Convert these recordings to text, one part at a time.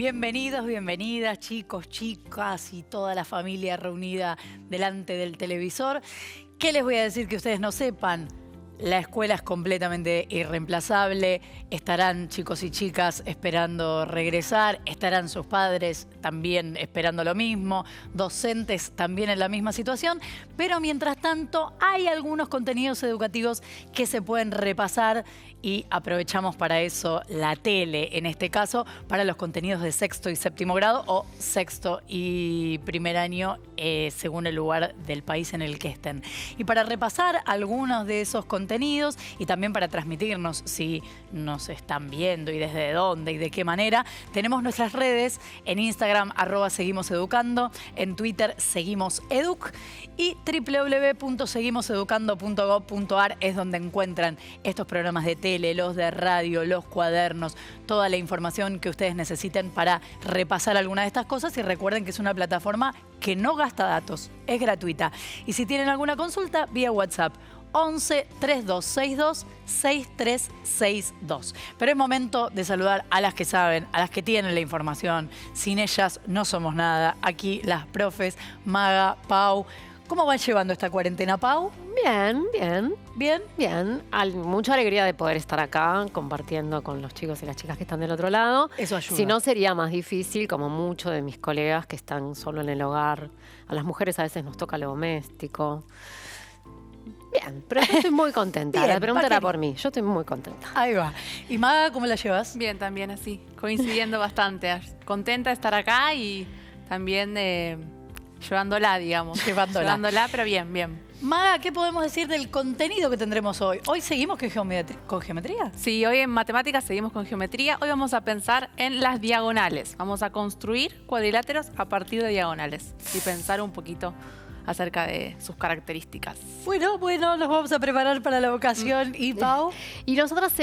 Bienvenidos, bienvenidas, chicos, chicas y toda la familia reunida delante del televisor. ¿Qué les voy a decir que ustedes no sepan? La escuela es completamente irreemplazable, estarán chicos y chicas esperando regresar, estarán sus padres también esperando lo mismo, docentes también en la misma situación, pero mientras tanto hay algunos contenidos educativos que se pueden repasar y aprovechamos para eso la tele, en este caso, para los contenidos de sexto y séptimo grado o sexto y primer año, según el lugar del país en el que estén. Y para repasar algunos de esos contenidos y también para transmitirnos si nos están viendo y desde dónde y de qué manera, tenemos nuestras redes en Instagram, @seguimoseducando, en Twitter seguimoseduc y www.seguimoseducando.gov.ar es donde encuentran estos programas de tele, los de radio, los cuadernos, toda la información que ustedes necesiten para repasar alguna de estas cosas. Y recuerden que es una plataforma que no gasta datos, es gratuita. Y si tienen alguna consulta, vía WhatsApp 11 3262 6362. Pero es momento de saludar a las que saben, a las que tienen la información. Sin ellas no somos nada. Aquí las profes, Maga, Pau. ¿Cómo van llevando esta cuarentena, Pau? Bien, bien. ¿Bien? Bien. Mucha alegría de poder estar acá compartiendo con los chicos y las chicas que están del otro lado. Eso ayuda. Si no, sería más difícil, como muchos de mis colegas que están solo en el hogar. A las mujeres a veces nos toca lo doméstico. Bien, pero yo estoy muy contenta. Bien, La pregunta era por mí. Yo estoy muy contenta. Ahí va. ¿Y Maga, cómo la llevas? Bien, también así, coincidiendo bastante. Contenta de estar acá y también llevándola, digamos. Llevándola, pero bien, bien. Maga, ¿qué podemos decir del contenido que tendremos hoy? ¿Hoy seguimos con geometría? Sí, hoy en matemáticas seguimos con geometría. Hoy vamos a pensar en las diagonales. Vamos a construir cuadriláteros a partir de diagonales y pensar un poquito acerca de sus características. Bueno, nos vamos a preparar para la ocasión. ¿Y Pau? Y nosotras,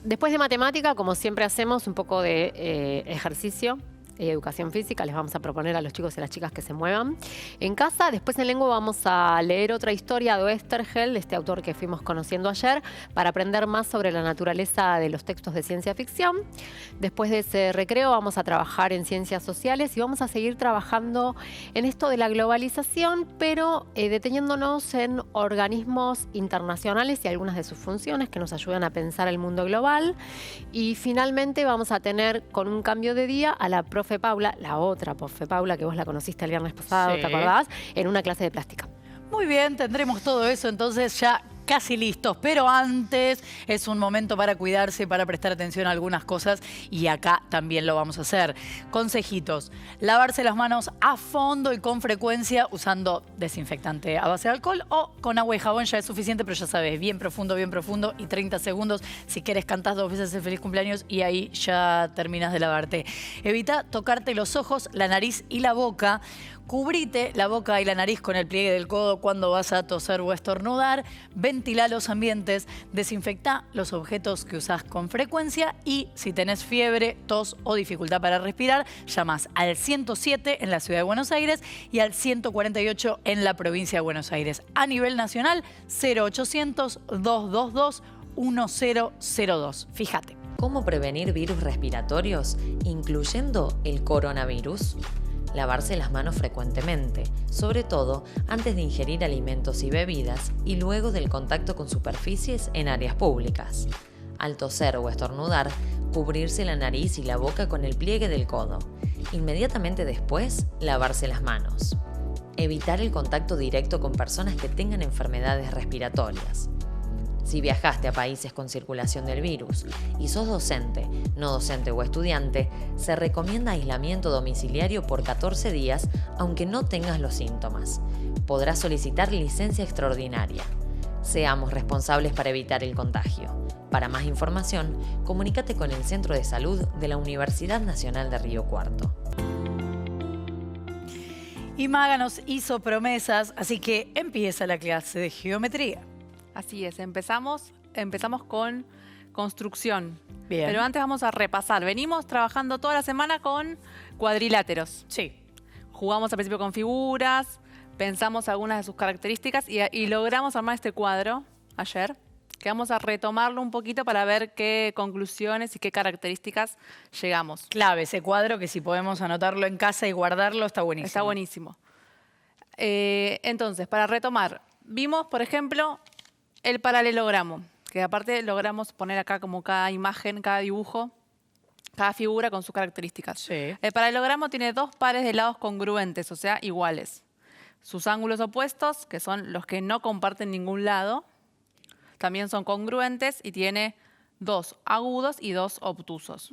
después de matemática, como siempre hacemos, un poco de ejercicio y educación física. Les vamos a proponer a los chicos y a las chicas que se muevan en casa. Después en lengua vamos a leer otra historia de Oesterheld, de este autor que fuimos conociendo ayer, para aprender más sobre la naturaleza de los textos de ciencia ficción. Después de ese recreo vamos a trabajar en ciencias sociales y vamos a seguir trabajando en esto de la globalización, pero deteniéndonos en organismos internacionales y algunas de sus funciones que nos ayudan a pensar el mundo global. Y finalmente vamos a tener, con un cambio de día, a la profe Paula, la otra profe Paula, que vos la conociste el viernes pasado, Sí. ¿te acordás? En una clase de plástica. Muy bien, tendremos todo eso entonces ya casi listos, pero antes es un momento para cuidarse, para prestar atención a algunas cosas y acá también lo vamos a hacer. Consejitos: lavarse las manos a fondo y con frecuencia usando desinfectante a base de alcohol o con agua y jabón, ya es suficiente, pero ya sabes, bien profundo y 30 segundos. Si quieres cantás 2 veces el feliz cumpleaños y ahí ya terminas de lavarte. Evita tocarte los ojos, la nariz y la boca. Cubrite la boca y la nariz con el pliegue del codo cuando vas a toser o estornudar. Ventila los ambientes. Desinfecta los objetos que usás con frecuencia. Y si tenés fiebre, tos o dificultad para respirar, llamás al 107 en la ciudad de Buenos Aires y al 148 en la provincia de Buenos Aires. A nivel nacional, 0800-222-1002. Fíjate. ¿Cómo prevenir virus respiratorios, incluyendo el coronavirus? Lavarse las manos frecuentemente, sobre todo antes de ingerir alimentos y bebidas y luego del contacto con superficies en áreas públicas. Al toser o estornudar, cubrirse la nariz y la boca con el pliegue del codo. Inmediatamente después, lavarse las manos. Evitar el contacto directo con personas que tengan enfermedades respiratorias. Si viajaste a países con circulación del virus y sos docente, no docente o estudiante, se recomienda aislamiento domiciliario por 14 días, aunque no tengas los síntomas. Podrás solicitar licencia extraordinaria. Seamos responsables para evitar el contagio. Para más información, comunícate con el Centro de Salud de la Universidad Nacional de Río Cuarto. Y Maga nos hizo promesas, así que empieza la clase de geometría. Así es, empezamos con construcción. Bien. Pero antes vamos a repasar. Venimos trabajando toda la semana con cuadriláteros. Sí. Jugamos al principio con figuras, pensamos algunas de sus características y logramos armar este cuadro ayer. que vamos a retomarlo un poquito para ver qué conclusiones y qué características llegamos. Clave, ese cuadro que si podemos anotarlo en casa y guardarlo, está buenísimo. Está buenísimo. Entonces, para retomar, vimos, por ejemplo, el paralelogramo, que aparte logramos poner acá como cada imagen, cada dibujo, cada figura con sus características. Sí. El paralelogramo tiene dos pares de lados congruentes, o sea, iguales. Sus ángulos opuestos, que son los que no comparten ningún lado, también son congruentes y tiene dos agudos y dos obtusos.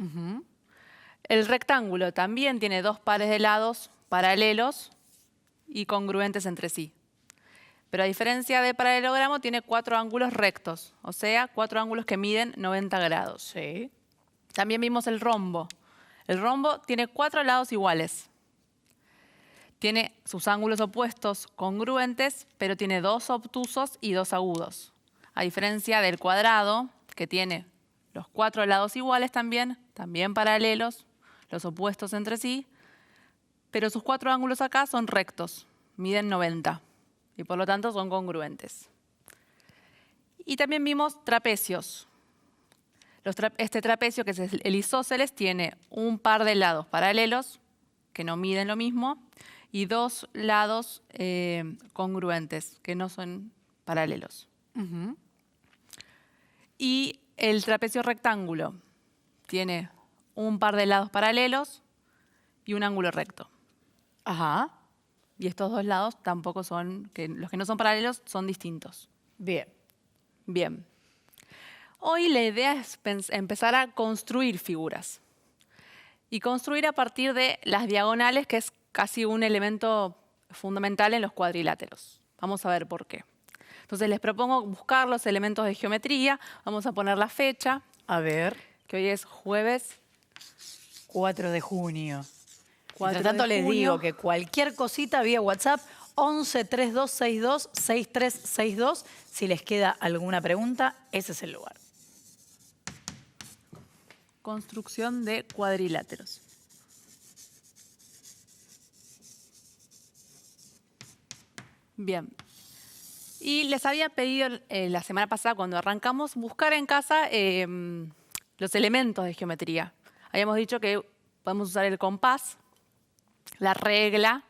El rectángulo también tiene dos pares de lados paralelos y congruentes entre sí. Pero a diferencia del paralelogramo, tiene 4 ángulos rectos, o sea, 4 ángulos que miden 90 grados. Sí. También vimos el rombo. El rombo tiene 4 lados iguales. Tiene sus ángulos opuestos congruentes, pero tiene 2 obtusos y 2 agudos. A diferencia del cuadrado, que tiene los 4 lados iguales también paralelos, los opuestos entre sí, pero sus 4 ángulos acá son rectos, miden 90 y por lo tanto son congruentes. Y también vimos trapecios. Este trapecio, que es el isósceles, tiene un par de lados paralelos, que no miden lo mismo, y 2 lados congruentes, que no son paralelos. Y el trapecio rectángulo tiene un par de lados paralelos y un ángulo recto. Ajá. Y estos 2 lados tampoco son, los que no son paralelos son distintos. Bien. Bien. Hoy la idea es empezar a construir figuras. Y construir a partir de las diagonales, que es casi un elemento fundamental en los cuadriláteros. Vamos a ver por qué. Entonces les propongo buscar los elementos de geometría. Vamos a poner la fecha, A ver, que hoy es jueves 4 de junio. 4 Entre tanto de les junio. digo que cualquier cosita vía WhatsApp 11 3262 6362. Si les queda alguna pregunta, ese es el lugar. Construcción de cuadriláteros. Bien. Y les había pedido la semana pasada, cuando arrancamos, buscar en casa los elementos de geometría. Habíamos dicho que podemos usar el compás, la regla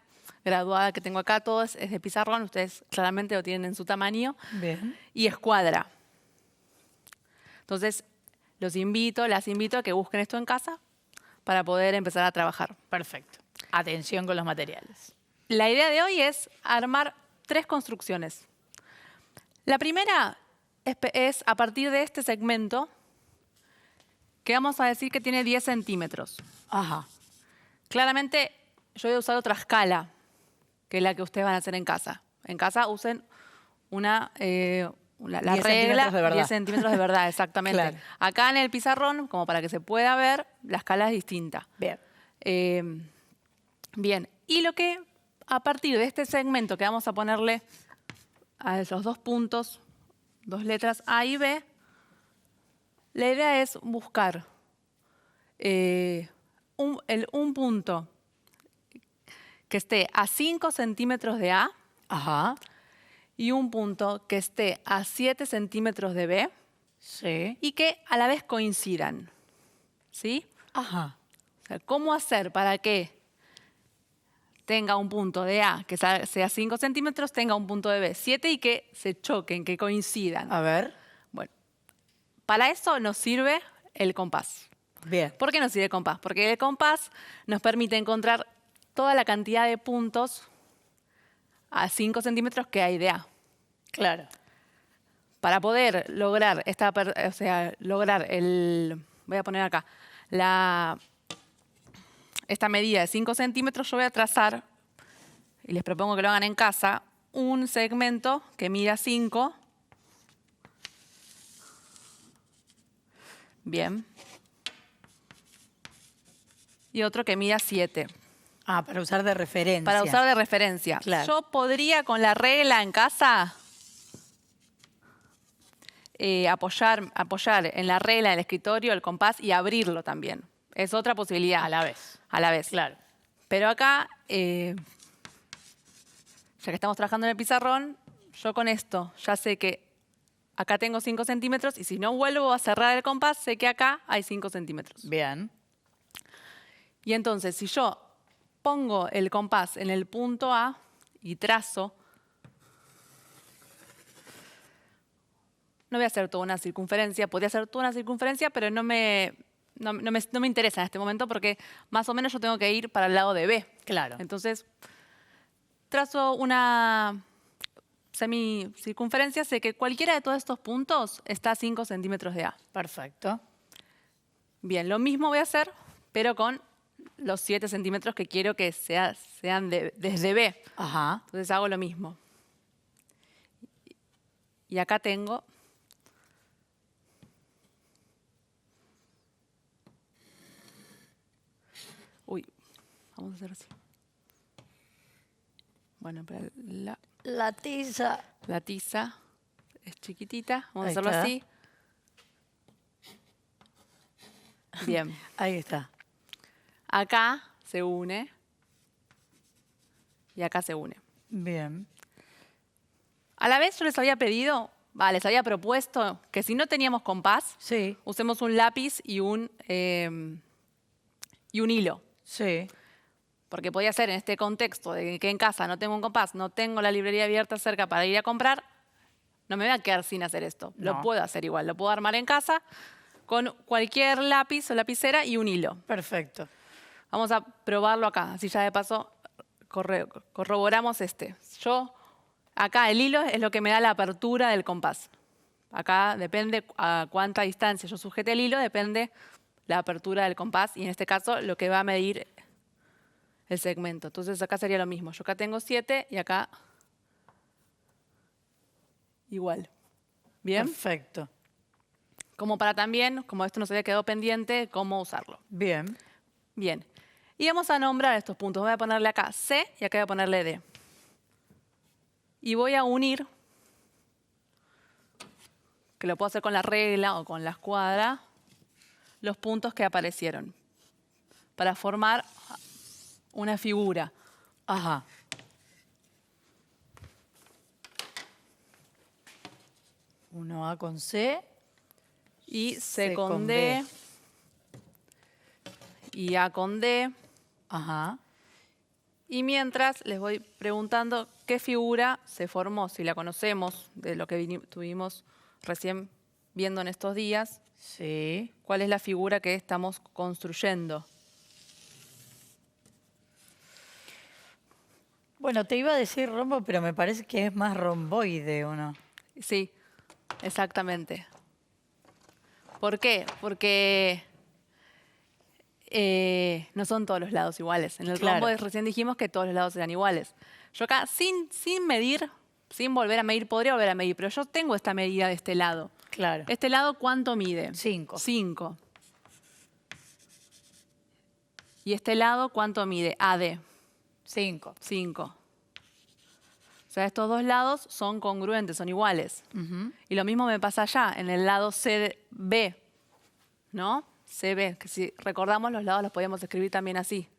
graduada que tengo acá, todo es de pizarrón, ustedes claramente lo tienen en su tamaño, Bien. y escuadra. Entonces, las invito a que busquen esto en casa para poder empezar a trabajar. Perfecto. Atención con los materiales. La idea de hoy es armar 3 construcciones. La primera es a partir de este segmento, que vamos a decir que tiene 10 centímetros. Ajá. Claramente yo voy a usar otra escala que la que ustedes van a hacer en casa. En casa usen la 10 regla, centímetros de verdad. 10 centímetros de verdad, exactamente. Claro. Acá en el pizarrón, como para que se pueda ver, la escala es distinta. Bien. Bien, y lo que a partir de este segmento que vamos a ponerle a esos 2 puntos, 2 letras A y B, la idea es buscar un punto que esté a 5 centímetros de A Ajá. y un punto que esté a 7 centímetros de B Sí. y que a la vez coincidan. ¿Sí? Ajá. O sea, ¿cómo hacer para que tenga un punto de A que sea 5 centímetros, tenga un punto de B 7 y que se choquen, que coincidan? A ver. Bueno, para eso nos sirve el compás. Bien. ¿Por qué nos sirve el compás? Porque el compás nos permite encontrar toda la cantidad de puntos a 5 centímetros que hay de A. Claro. Para poder lograr voy a poner acá, esta medida de 5 centímetros, yo voy a trazar, y les propongo que lo hagan en casa, un segmento que mida 5. Bien. Y otro que mida 7. Ah, para usar de referencia. Para usar de referencia. Claro. Yo podría, con la regla en casa, apoyar en la regla del escritorio el compás y abrirlo también. Es otra posibilidad. A la vez. A la vez. Claro. Pero acá, ya que estamos trabajando en el pizarrón, yo con esto ya sé que acá tengo 5 centímetros y si no vuelvo a cerrar el compás, sé que acá hay 5 centímetros. Bien. Y entonces, si yo pongo el compás en el punto A y trazo, no voy a hacer toda una circunferencia, podría hacer toda una circunferencia, pero no me interesa en este momento porque más o menos yo tengo que ir para el lado de B. Claro. Entonces, trazo una semicircunferencia, sé que cualquiera de todos estos puntos está a 5 centímetros de A. Perfecto. Bien, lo mismo voy a hacer, pero con los 7 centímetros que quiero que sean desde B. Ajá. Entonces hago lo mismo. Y acá tengo vamos a hacer así. Bueno, pero La tiza. la tiza es chiquitita. Vamos Ahí a hacerlo está. así. Bien. Ahí está. Acá se une. Y acá se une. Bien. A la vez yo les había pedido, les había propuesto que si no teníamos compás, Sí. usemos un lápiz y un hilo. Sí. Porque podía ser en este contexto de que en casa no tengo un compás, no tengo la librería abierta cerca para ir a comprar, no me voy a quedar sin hacer esto. No. Lo puedo hacer igual, lo puedo armar en casa con cualquier lápiz o lapicera y un hilo. Perfecto. Vamos a probarlo acá, así ya de paso corroboramos acá el hilo es lo que me da la apertura del compás. Acá depende a cuánta distancia yo sujete el hilo, depende la apertura del compás y en este caso lo que va a medir el segmento. Entonces acá sería lo mismo. Yo acá tengo 7 y acá igual. ¿Bien? Perfecto. Como para también, como esto nos había quedado pendiente, cómo usarlo. Bien. Bien. Y vamos a nombrar estos puntos. Voy a ponerle acá C y acá voy a ponerle D. Y voy a unir, que lo puedo hacer con la regla o con la escuadra, los puntos que aparecieron para formar una figura. Ajá. Uno A con C. Y C C con con D. B. Y A con D. Ajá. Y mientras les voy preguntando qué figura se formó, si la conocemos, de lo que estuvimos recién viendo en estos días, Sí. cuál es la figura que estamos construyendo. Bueno, te iba a decir rombo, pero me parece que es más romboide, ¿o no? Sí, exactamente. ¿Por qué? Porque no son todos los lados iguales. En el Claro. rombo recién dijimos que todos los lados eran iguales. Yo acá, sin medir, sin volver a medir, podría volver a medir, pero yo tengo esta medida de este lado. Claro. ¿Este lado cuánto mide? 5. 5. ¿Y este lado cuánto mide? AD. 5. 5. O sea, estos dos lados son congruentes, son iguales. Y lo mismo me pasa allá, en el lado CB, ¿no? CB, que si recordamos los lados los podíamos escribir también así.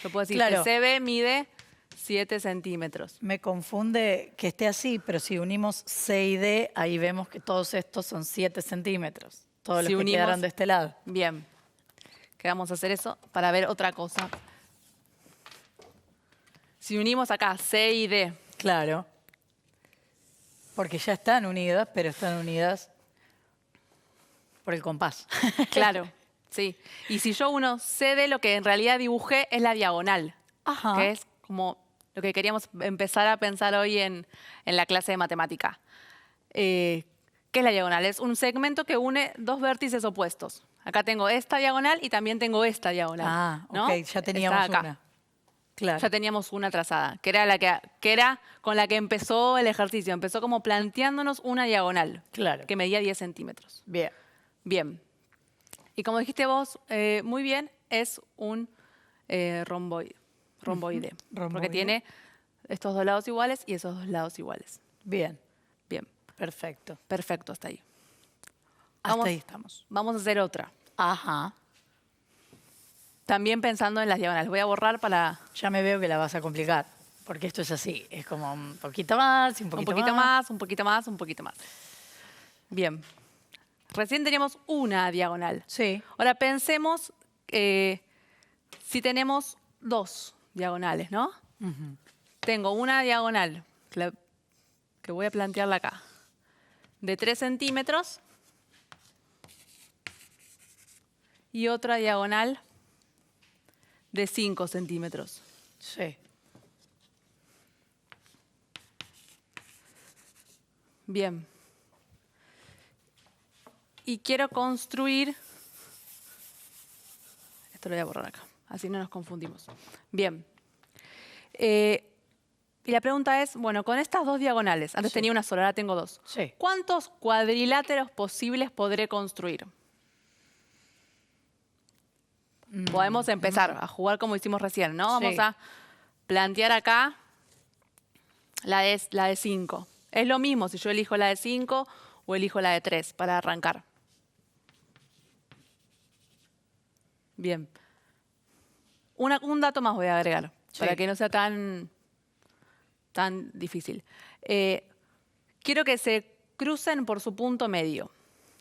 Yo puedo decir Claro. que CB mide 7 centímetros. Me confunde que esté así, pero si unimos C y D, ahí vemos que todos estos son 7 centímetros. Todos Si los que unimos- quedaron de este lado. Bien. Que vamos a hacer eso para ver otra cosa. Si unimos acá C y D, Claro. Porque ya están unidas, pero están unidas por el compás. claro, sí. Y si yo uno CD, lo que en realidad dibujé es la diagonal, Ajá. que es como lo que queríamos empezar a pensar hoy en la clase de matemática. ¿Qué es la diagonal? Es un segmento que une dos vértices opuestos. Acá tengo esta diagonal y también tengo esta diagonal. Ah, ¿no? ok, ya teníamos Está acá. una. Claro. Ya teníamos una trazada, que era con la que empezó el ejercicio. Empezó como planteándonos una diagonal, Claro. que medía 10 centímetros. Bien. Bien. Y como dijiste vos, muy bien, es un romboide. Porque romboide. tiene estos dos lados iguales y esos dos lados iguales. Bien. Bien, Perfecto. perfecto, hasta ahí. Hasta ahí estamos. Vamos a hacer otra. Ajá. También pensando en las diagonales. Voy a borrar para Ya me veo que la vas a complicar. Porque esto es así. Es como un poquito más y un un poquito, poquito más, un poquito más, un poquito más. Bien. Recién teníamos una diagonal. Sí. Ahora pensemos si tenemos dos diagonales, ¿no? Tengo una diagonal que voy a plantearla acá, de 3 centímetros y otra diagonal de 5 centímetros. Sí. Bien. Y quiero construir... Esto lo voy a borrar acá, así no nos confundimos. Bien. Y la pregunta es, bueno, con estas dos diagonales, antes tenía una sola, ahora tengo dos. Sí. ¿Cuántos cuadriláteros posibles podré construir? Podemos empezar a jugar como hicimos recién, ¿no? Sí. Vamos a plantear acá la de 5. Es lo mismo si yo elijo la de 5 o elijo la de 3 para arrancar. Bien. Un dato más voy a agregar, para que no sea tan difícil. Quiero que se crucen por su punto medio.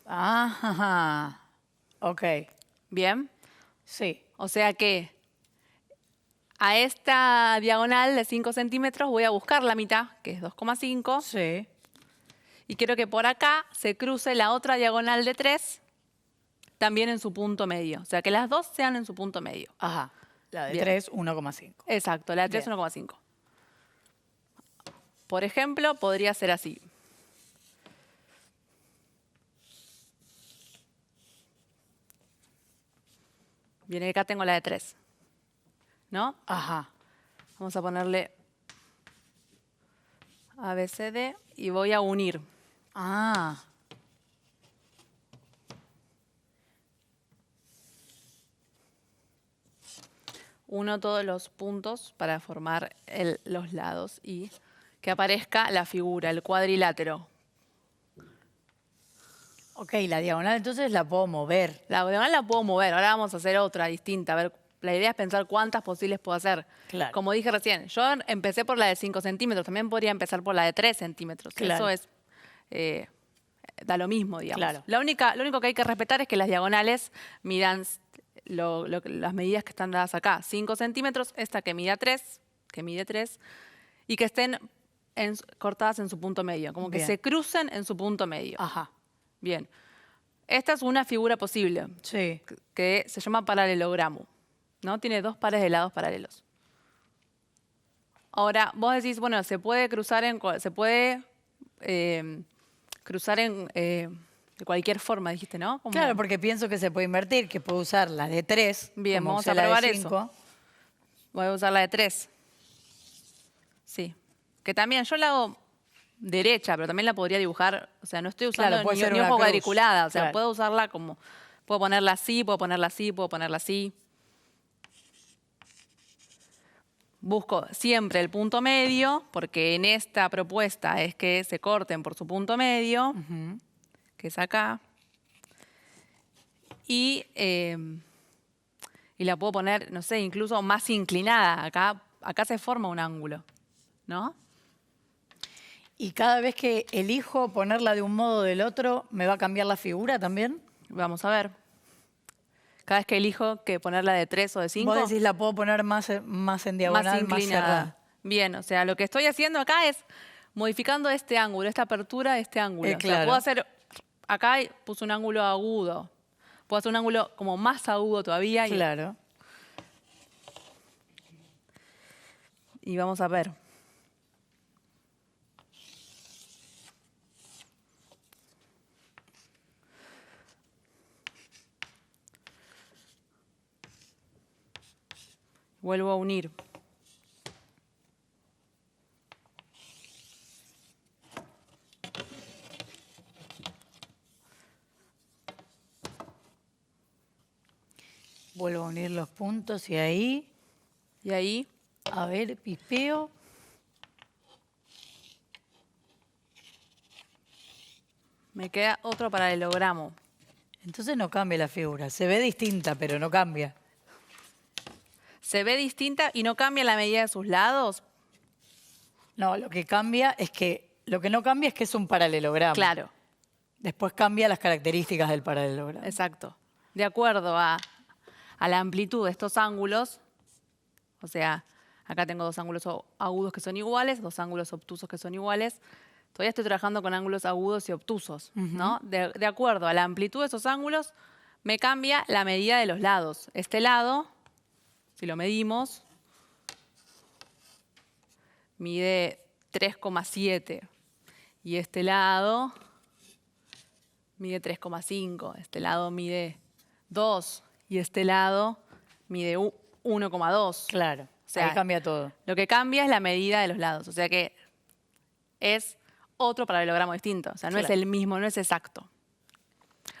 Ajá. Ok. Bien. Sí. O sea que a esta diagonal de 5 centímetros voy a buscar la mitad, que es 2,5. Sí. Y quiero que por acá se cruce la otra diagonal de 3, también en su punto medio. O sea, que las dos sean en su punto medio. Ajá. La de Bien. 3, 1,5. Exacto, la de 3, Bien. 1,5. Por ejemplo, podría ser así. Bien, acá tengo la de 3. ¿No? Ajá. Vamos a ponerle ABCD y voy a unir. Ah. Uno todos los puntos para formar los lados y que aparezca la figura, el cuadrilátero. Ok, la diagonal entonces la puedo mover. La diagonal la puedo mover, ahora vamos a hacer otra distinta. A ver, la idea es pensar cuántas posibles puedo hacer. Claro. Como dije recién, yo empecé por la de 5 centímetros, también podría empezar por la de 3 centímetros. Claro. Eso es, da lo mismo, digamos. Claro. Lo único que hay que respetar es que las diagonales midan las medidas que están dadas acá. 5 centímetros, esta que mide 3, y que estén cortadas en su punto medio, como que Bien. se crucen en su punto medio. Ajá. Bien. Esta es una figura posible Sí. que se llama paralelogramo, ¿no? Tiene dos pares de lados paralelos. Ahora, vos decís, bueno, se puede cruzar de cualquier forma, dijiste, ¿no? Como- Claro, porque pienso que se puede invertir, que puedo usar la de 3. Bien, como vamos usé a la de probar 5. eso. Voy a usar la de 3. Sí. Que también yo la hago derecha, pero también la podría dibujar. O sea, no estoy usando Claro, puede ser ni una ojo cruz. cuadriculada. O sea, Claro. puedo usarla como... Puedo ponerla así, puedo ponerla así, puedo ponerla así. Busco siempre el punto medio, porque en esta propuesta es que se corten por su punto medio, que es acá. Y la puedo poner, no sé, incluso más inclinada. Acá se forma un ángulo, ¿no? Y cada vez que elijo ponerla de un modo o del otro, ¿me va a cambiar la figura también? Vamos a ver. Cada vez que elijo que ponerla de 3 o de 5, Vos decís la puedo poner más en diagonal, más más inclinada. cerrada. Bien, o sea, lo que estoy haciendo acá es modificando este ángulo, esta apertura de este ángulo. O sea, claro. puedo hacer, acá puse un ángulo agudo. Puedo hacer un ángulo como más agudo todavía. Claro. Y vamos a ver. Vuelvo a unir. Vuelvo a unir los puntos y ahí, Y ahí, a ver, pipeo. me queda otro paralelogramo. Entonces no cambia la figura. Se ve distinta, pero no cambia. Se ve distinta y no cambia la medida de sus lados. No, lo que no cambia es que es un paralelogramo. Claro. Después cambia las características del paralelogramo. Exacto. De acuerdo a la amplitud de estos ángulos, o sea, acá tengo dos ángulos agudos que son iguales, dos ángulos obtusos que son iguales. Todavía estoy trabajando con ángulos agudos y obtusos, ¿no? De acuerdo a la amplitud de esos ángulos, me cambia la medida de los lados. Este lado, si lo medimos, mide 3,7. Y este lado mide 3,5. Este lado mide 2. Y este lado mide 1,2. Claro, O sea, ahí cambia todo. Lo que cambia es la medida de los lados. O sea que es otro paralelogramo distinto. O sea, no es Claro. el mismo, no es exacto.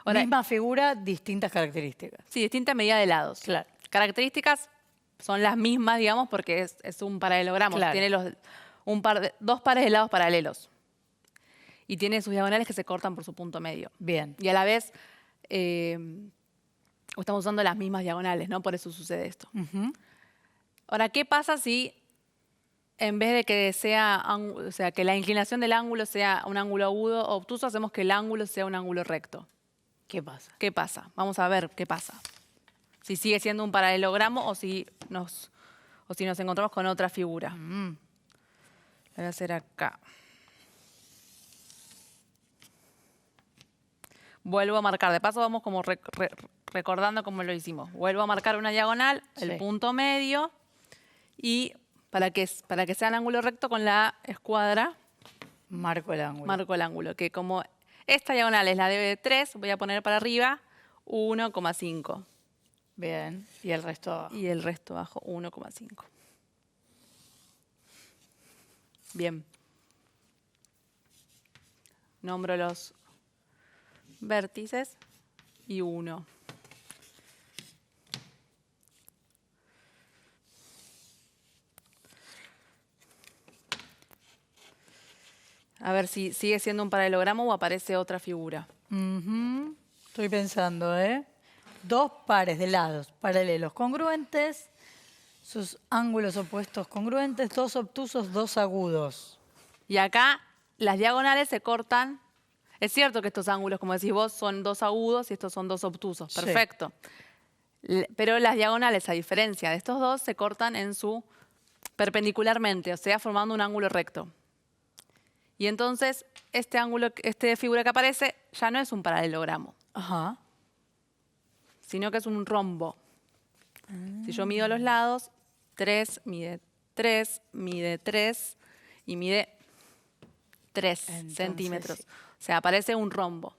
Ahora, Misma figura, distintas características. sí, distinta medida de lados. Claro. Características son las mismas, digamos, porque es un paralelogramo. Claro. Tiene dos pares de lados paralelos. Y tiene sus diagonales que se cortan por su punto medio. Bien. Y a la vez estamos usando las mismas diagonales, ¿no? Por eso sucede esto. Ahora, ¿qué pasa si en vez de que o sea, que la inclinación del ángulo sea un ángulo agudo o obtuso, hacemos que el ángulo sea un ángulo recto? ¿Qué pasa? ¿Qué pasa? Vamos a ver qué pasa. Si sigue siendo un paralelogramo o si nos encontramos con otra figura. Lo voy a hacer acá. Vuelvo a marcar. De paso vamos como recordando cómo lo hicimos. Vuelvo a marcar una diagonal, Sí. el punto medio, y para que sea un ángulo recto con la escuadra, Marco el ángulo. marco el ángulo. Que como esta diagonal es la de 3, voy a poner para arriba 1,5. Bien. Y el resto abajo. Y el resto abajo 1,5. Bien. Nombro los vértices y 1. A ver si sigue siendo un paralelogramo o aparece otra figura. Estoy pensando, ¿eh? Dos pares de lados paralelos congruentes, sus ángulos opuestos congruentes, dos obtusos, dos agudos. Y acá las diagonales se cortan. Es cierto que estos ángulos, como decís vos, son dos agudos y estos son dos obtusos. Sí. Perfecto. Pero las diagonales, a diferencia de estos dos, se cortan perpendicularmente, o sea, formando un ángulo recto. Y entonces, esta figura que aparece ya no es un paralelogramo, Ajá. sino que es un rombo. Si yo mido los lados, 3 mide 3, mide 3 y mide 3 Entonces, centímetros. sí. O sea, aparece un rombo.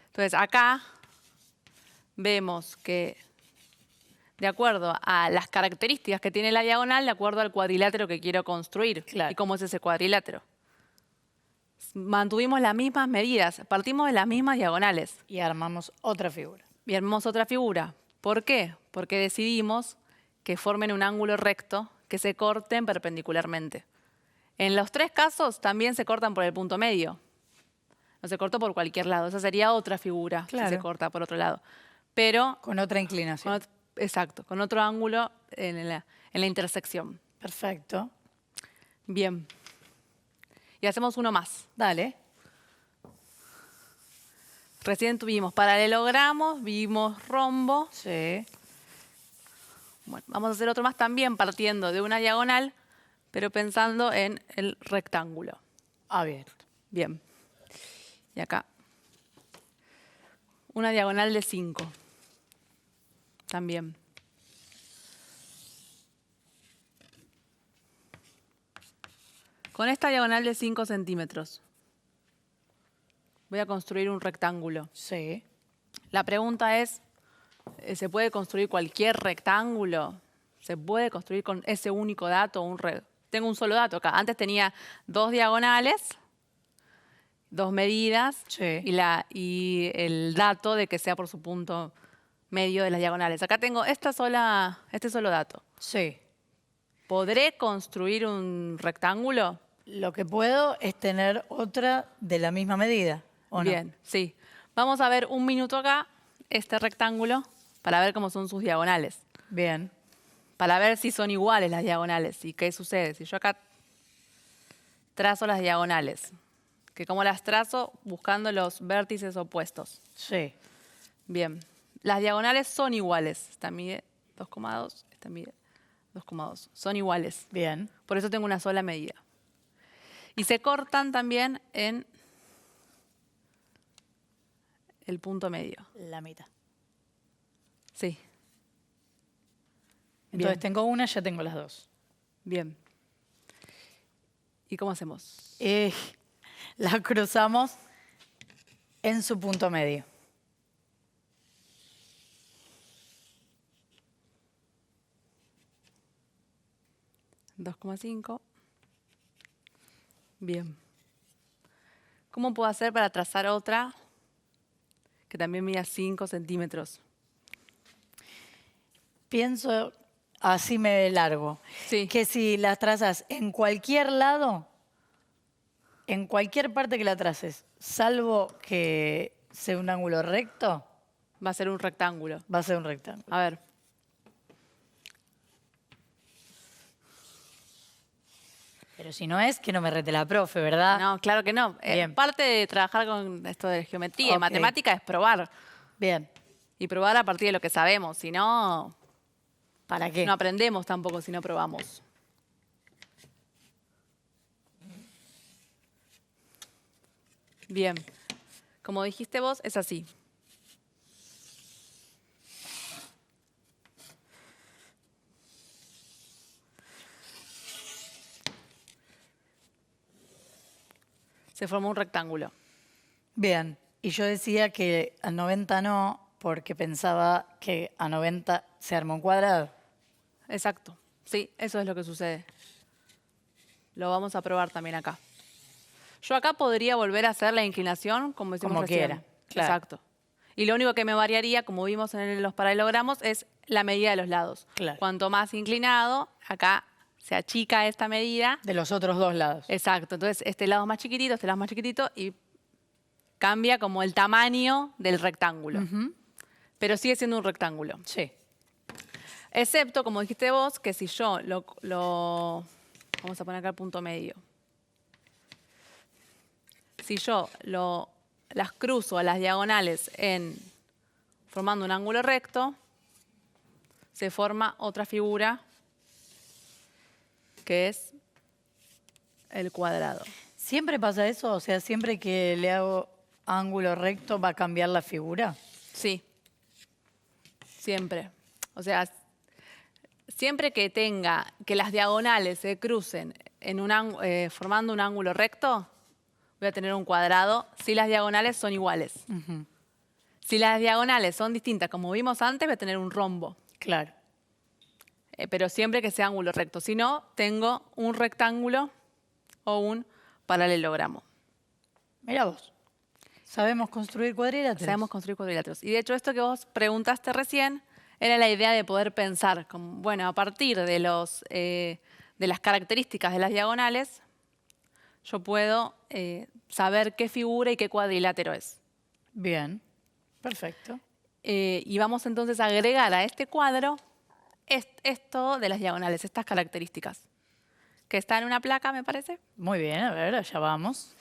Entonces, acá vemos que, de acuerdo a las características que tiene la diagonal, de acuerdo al cuadrilátero que quiero construir. Claro. ¿Y cómo es ese cuadrilátero? Mantuvimos las mismas medidas, partimos de las mismas diagonales. Y armamos otra figura. Y armamos otra figura. ¿Por qué? Porque decidimos que formen un ángulo recto, que se corten perpendicularmente. En los tres casos también se cortan por el punto medio. No se cortó por cualquier lado. Esa sería otra figura Claro. si se corta por otro lado. Pero, Con otra inclinación. exacto, con otro ángulo en la intersección. Perfecto. Bien. Y hacemos uno más. Dale. Recién tuvimos paralelogramos, vimos rombo. Sí. Bueno, vamos a hacer otro más también partiendo de una diagonal, pero pensando en el rectángulo. Abierto. Bien. Y acá. Una diagonal de 5. También. Con esta diagonal de 5 centímetros voy a construir un rectángulo. Sí. La pregunta es, ¿se puede construir cualquier rectángulo? ¿Se puede construir con ese único dato? Tengo un solo dato acá. Antes tenía dos diagonales, dos medidas Sí. y el dato de que sea por su punto medio de las diagonales. Acá tengo este solo dato. Sí. ¿Podré construir un rectángulo? Lo que puedo es tener otra de la misma medida, ¿o no? Bien, sí. Vamos a ver un minuto acá este rectángulo para ver cómo son sus diagonales. Bien. Para ver si son iguales las diagonales y qué sucede. Si yo acá trazo las diagonales, que como las trazo buscando los vértices opuestos. Sí. Bien. Las diagonales son iguales. Esta mide 2,2, esta mide 2,2. Son iguales. Bien. Por eso tengo una sola medida. Y se cortan también en el punto medio. La mitad. Sí. Entonces Bien. tengo una, ya tengo las dos. Bien. ¿Y cómo hacemos? Las cruzamos en su punto medio. $2,5. Bien. ¿Cómo puedo hacer para trazar otra que también mida 5 centímetros? Pienso, así me largo, Sí. que si las trazas en cualquier lado, en cualquier parte que la traces, salvo que sea un ángulo recto, Va a ser un rectángulo. va a ser un rectángulo. A ver. Pero si no es, que no me rete la profe, ¿verdad? No, claro que no. Bien. Parte de trabajar con esto de geometría y Ok. matemática es probar. Bien. Y probar a partir de lo que sabemos. Si no, ¿Para qué? no aprendemos tampoco si no probamos. Bien. Como dijiste vos, es así. Se formó un rectángulo. Bien. Y yo decía que a 90 no, porque pensaba que a 90 se arma un cuadrado. Exacto. Sí, eso es lo que sucede. Lo vamos a probar también acá. Yo acá podría volver a hacer la inclinación como hicimos Como recién. quiera, claro. Exacto. Y lo único que me variaría, como vimos en los paralelogramos, es la medida de los lados. Claro. Cuanto más inclinado, acá se achica esta medida. De los otros dos lados. Exacto. Entonces, este lado es más chiquitito, este lado es más chiquitito y cambia como el tamaño del rectángulo. Pero sigue siendo un rectángulo. Sí. Excepto, como dijiste vos, que si yo vamos a poner acá el punto medio. Si yo las cruzo a las diagonales formando un ángulo recto, se forma otra figura que es el cuadrado. ¿Siempre pasa eso? O sea, siempre que le hago ángulo recto va a cambiar la figura. Sí, siempre. O sea, siempre que las diagonales se crucen formando un ángulo recto, voy a tener un cuadrado si las diagonales son iguales. Si las diagonales son distintas, como vimos antes, voy a tener un rombo. Claro. Pero siempre que sea ángulo recto. Si no, tengo un rectángulo o un paralelogramo. Mira vos. Sabemos construir cuadriláteros. Sabemos construir cuadriláteros. Y de hecho, esto que vos preguntaste recién era la idea de poder pensar, como, bueno, a partir de las características de las diagonales, yo puedo saber qué figura y qué cuadrilátero es. Bien. Perfecto. Y vamos entonces a agregar a este cuadro esto de las diagonales, estas características, que está en una placa, me parece. Muy bien, a ver, allá vamos.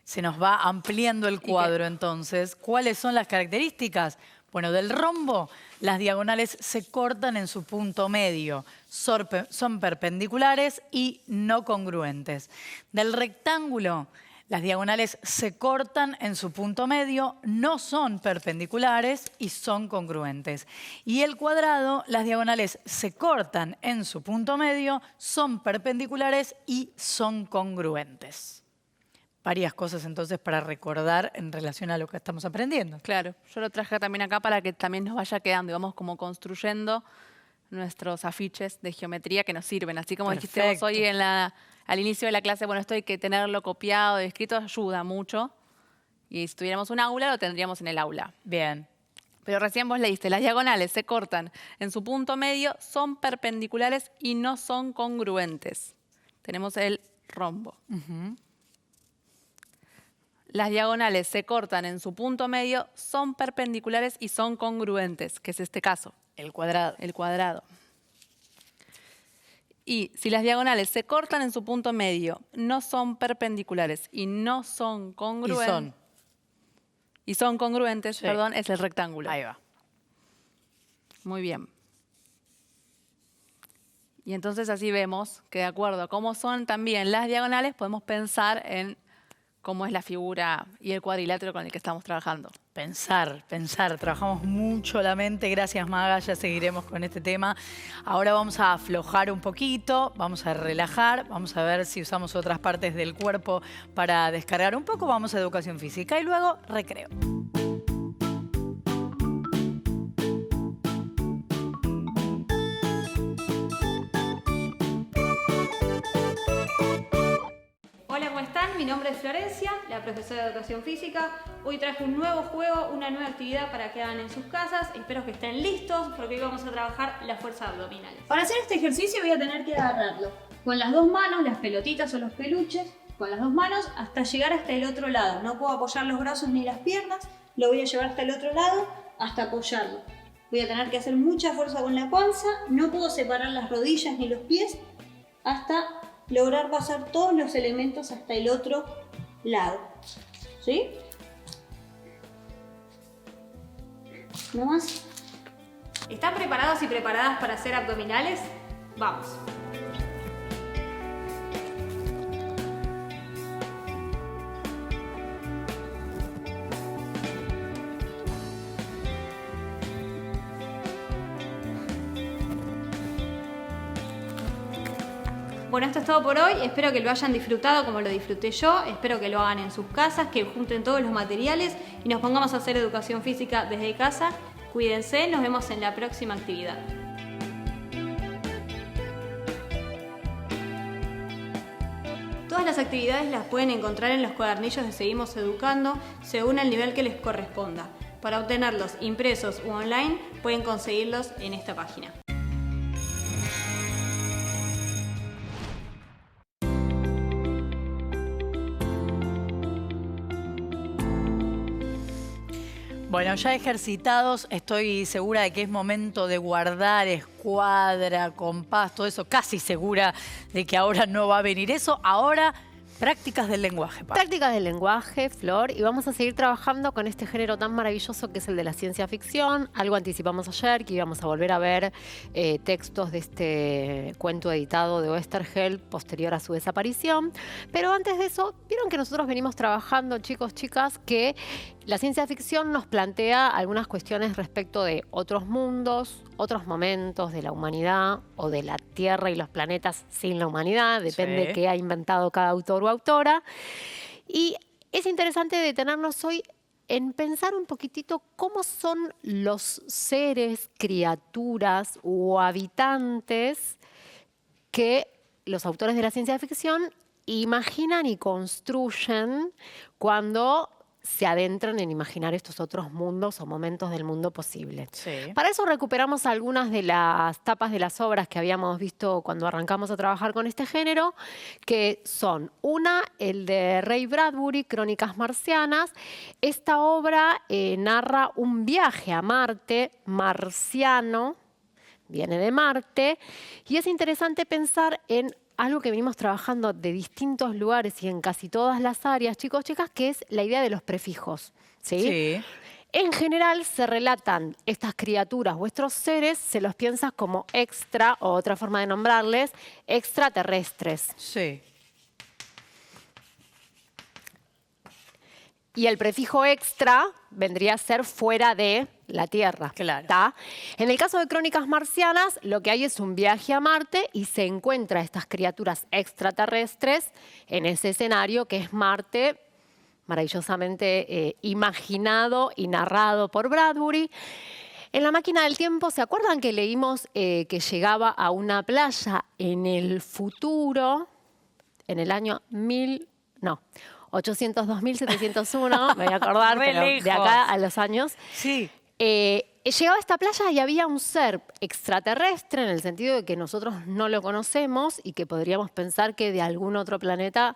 Se nos va ampliando el cuadro entonces. ¿Cuáles son las características? Bueno, del rombo, las diagonales se cortan en su punto medio, son perpendiculares y no congruentes. Del rectángulo, las diagonales se cortan en su punto medio, no son perpendiculares y son congruentes. Y el cuadrado, las diagonales se cortan en su punto medio, son perpendiculares y son congruentes. Varias cosas entonces para recordar en relación a lo que estamos aprendiendo. Claro, yo lo traje también acá para que también nos vaya quedando y vamos como construyendo nuestros afiches de geometría que nos sirven. Así como dijiste vos hoy al inicio de la clase, bueno, esto hay que tenerlo copiado y escrito, ayuda mucho. Y si tuviéramos un aula, lo tendríamos en el aula. Bien. Pero recién vos leíste, las diagonales se cortan en su punto medio, son perpendiculares y no son congruentes. Tenemos el rombo. Las diagonales se cortan en su punto medio, son perpendiculares y son congruentes, que es este caso. El cuadrado. El cuadrado. Y si las diagonales se cortan en su punto medio, no son perpendiculares y no son congruentes. Y son congruentes, Sí. perdón, es el rectángulo. Ahí va. Muy bien. Y entonces así vemos que de acuerdo a cómo son también las diagonales, podemos pensar en cómo es la figura y el cuadrilátero con el que estamos trabajando. Pensar. Trabajamos mucho la mente. Gracias, Maga. Ya seguiremos con este tema. Ahora vamos a aflojar un poquito, vamos a relajar, vamos a ver si usamos otras partes del cuerpo para descargar un poco. Vamos a educación física y luego recreo. Hola, ¿cómo están? Mi nombre es Florencia, la profesora de Educación Física. Hoy traje un nuevo juego, una nueva actividad para que hagan en sus casas. Espero que estén listos porque hoy vamos a trabajar la fuerza abdominal. Para hacer este ejercicio voy a tener que agarrarlo con las dos manos, las pelotitas o los peluches, con las dos manos hasta llegar hasta el otro lado. No puedo apoyar los brazos ni las piernas, lo voy a llevar hasta el otro lado hasta apoyarlo. Voy a tener que hacer mucha fuerza con la panza, no puedo separar las rodillas ni los pies hasta lograr pasar todos los elementos hasta el otro lado. ¿Sí? ¿No más? ¿Están preparados y preparadas para hacer abdominales? Vamos. Bueno, esto es todo por hoy. Espero que lo hayan disfrutado como lo disfruté yo. Espero que lo hagan en sus casas, que junten todos los materiales y nos pongamos a hacer educación física desde casa. Cuídense, nos vemos en la próxima actividad. Todas las actividades las pueden encontrar en los cuadernillos de Seguimos Educando según el nivel que les corresponda. Para obtenerlos impresos u online pueden conseguirlos en esta página. Bueno, ya ejercitados, estoy segura de que es momento de guardar escuadra, compás, todo eso. Casi segura de que ahora no va a venir eso. Ahora, prácticas del lenguaje, Pablo. Prácticas del lenguaje, Flor, y vamos a seguir trabajando con este género tan maravilloso que es el de la ciencia ficción. Algo anticipamos ayer, que íbamos a volver a ver textos de este cuento editado de Oesterheld posterior a su desaparición. Pero antes de eso, vieron que nosotros venimos trabajando, chicos, chicas, que la ciencia ficción nos plantea algunas cuestiones respecto de otros mundos, otros momentos de la humanidad o de la Tierra y los planetas sin la humanidad, depende de qué ha inventado cada autor o autora. Y es interesante detenernos hoy en pensar un poquitito cómo son los seres, criaturas o habitantes que los autores de la ciencia ficción imaginan y construyen cuando se adentran en imaginar estos otros mundos o momentos del mundo posible. Sí. Para eso recuperamos algunas de las tapas de las obras que habíamos visto cuando arrancamos a trabajar con este género, que son una, el de Ray Bradbury, Crónicas Marcianas. Esta obra narra un viaje a Marte marciano, viene de Marte, y es interesante pensar en algo que venimos trabajando de distintos lugares y en casi todas las áreas, chicos, chicas, que es la idea de los prefijos. ¿Sí? En general se relatan estas criaturas, vuestros seres, se los piensa como extra, o otra forma de nombrarles, extraterrestres. Sí. Y el prefijo extra vendría a ser fuera de la Tierra. Claro. ¿Tá? En el caso de Crónicas Marcianas, lo que hay es un viaje a Marte y se encuentra estas criaturas extraterrestres en ese escenario que es Marte, maravillosamente imaginado y narrado por Bradbury. En La máquina del tiempo, ¿se acuerdan que leímos que llegaba a una playa en el futuro, en el año 802.701, me voy a acordar, Re pero lejos. de acá a los años. Sí. Llegaba a esta playa y había un ser extraterrestre en el sentido de que nosotros no lo conocemos y que podríamos pensar que de algún otro planeta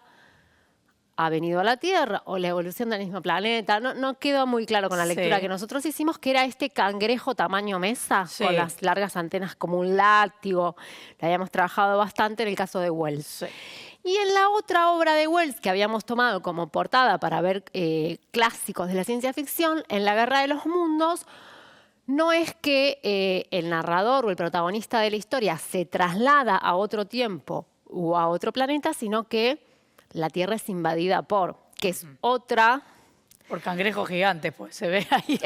ha venido a la Tierra o la evolución del mismo planeta. No quedó muy claro con la lectura que nosotros hicimos, que era este cangrejo tamaño mesa, con las largas antenas como un látigo. Lo habíamos trabajado bastante en el caso de Wells. Sí. Y en la otra obra de Wells que habíamos tomado como portada para ver clásicos de la ciencia ficción, en La Guerra de los Mundos, no es que el narrador o el protagonista de la historia se traslada a otro tiempo o a otro planeta, sino que la Tierra es invadida que es otra... Por cangrejos gigantes, pues se ve ahí.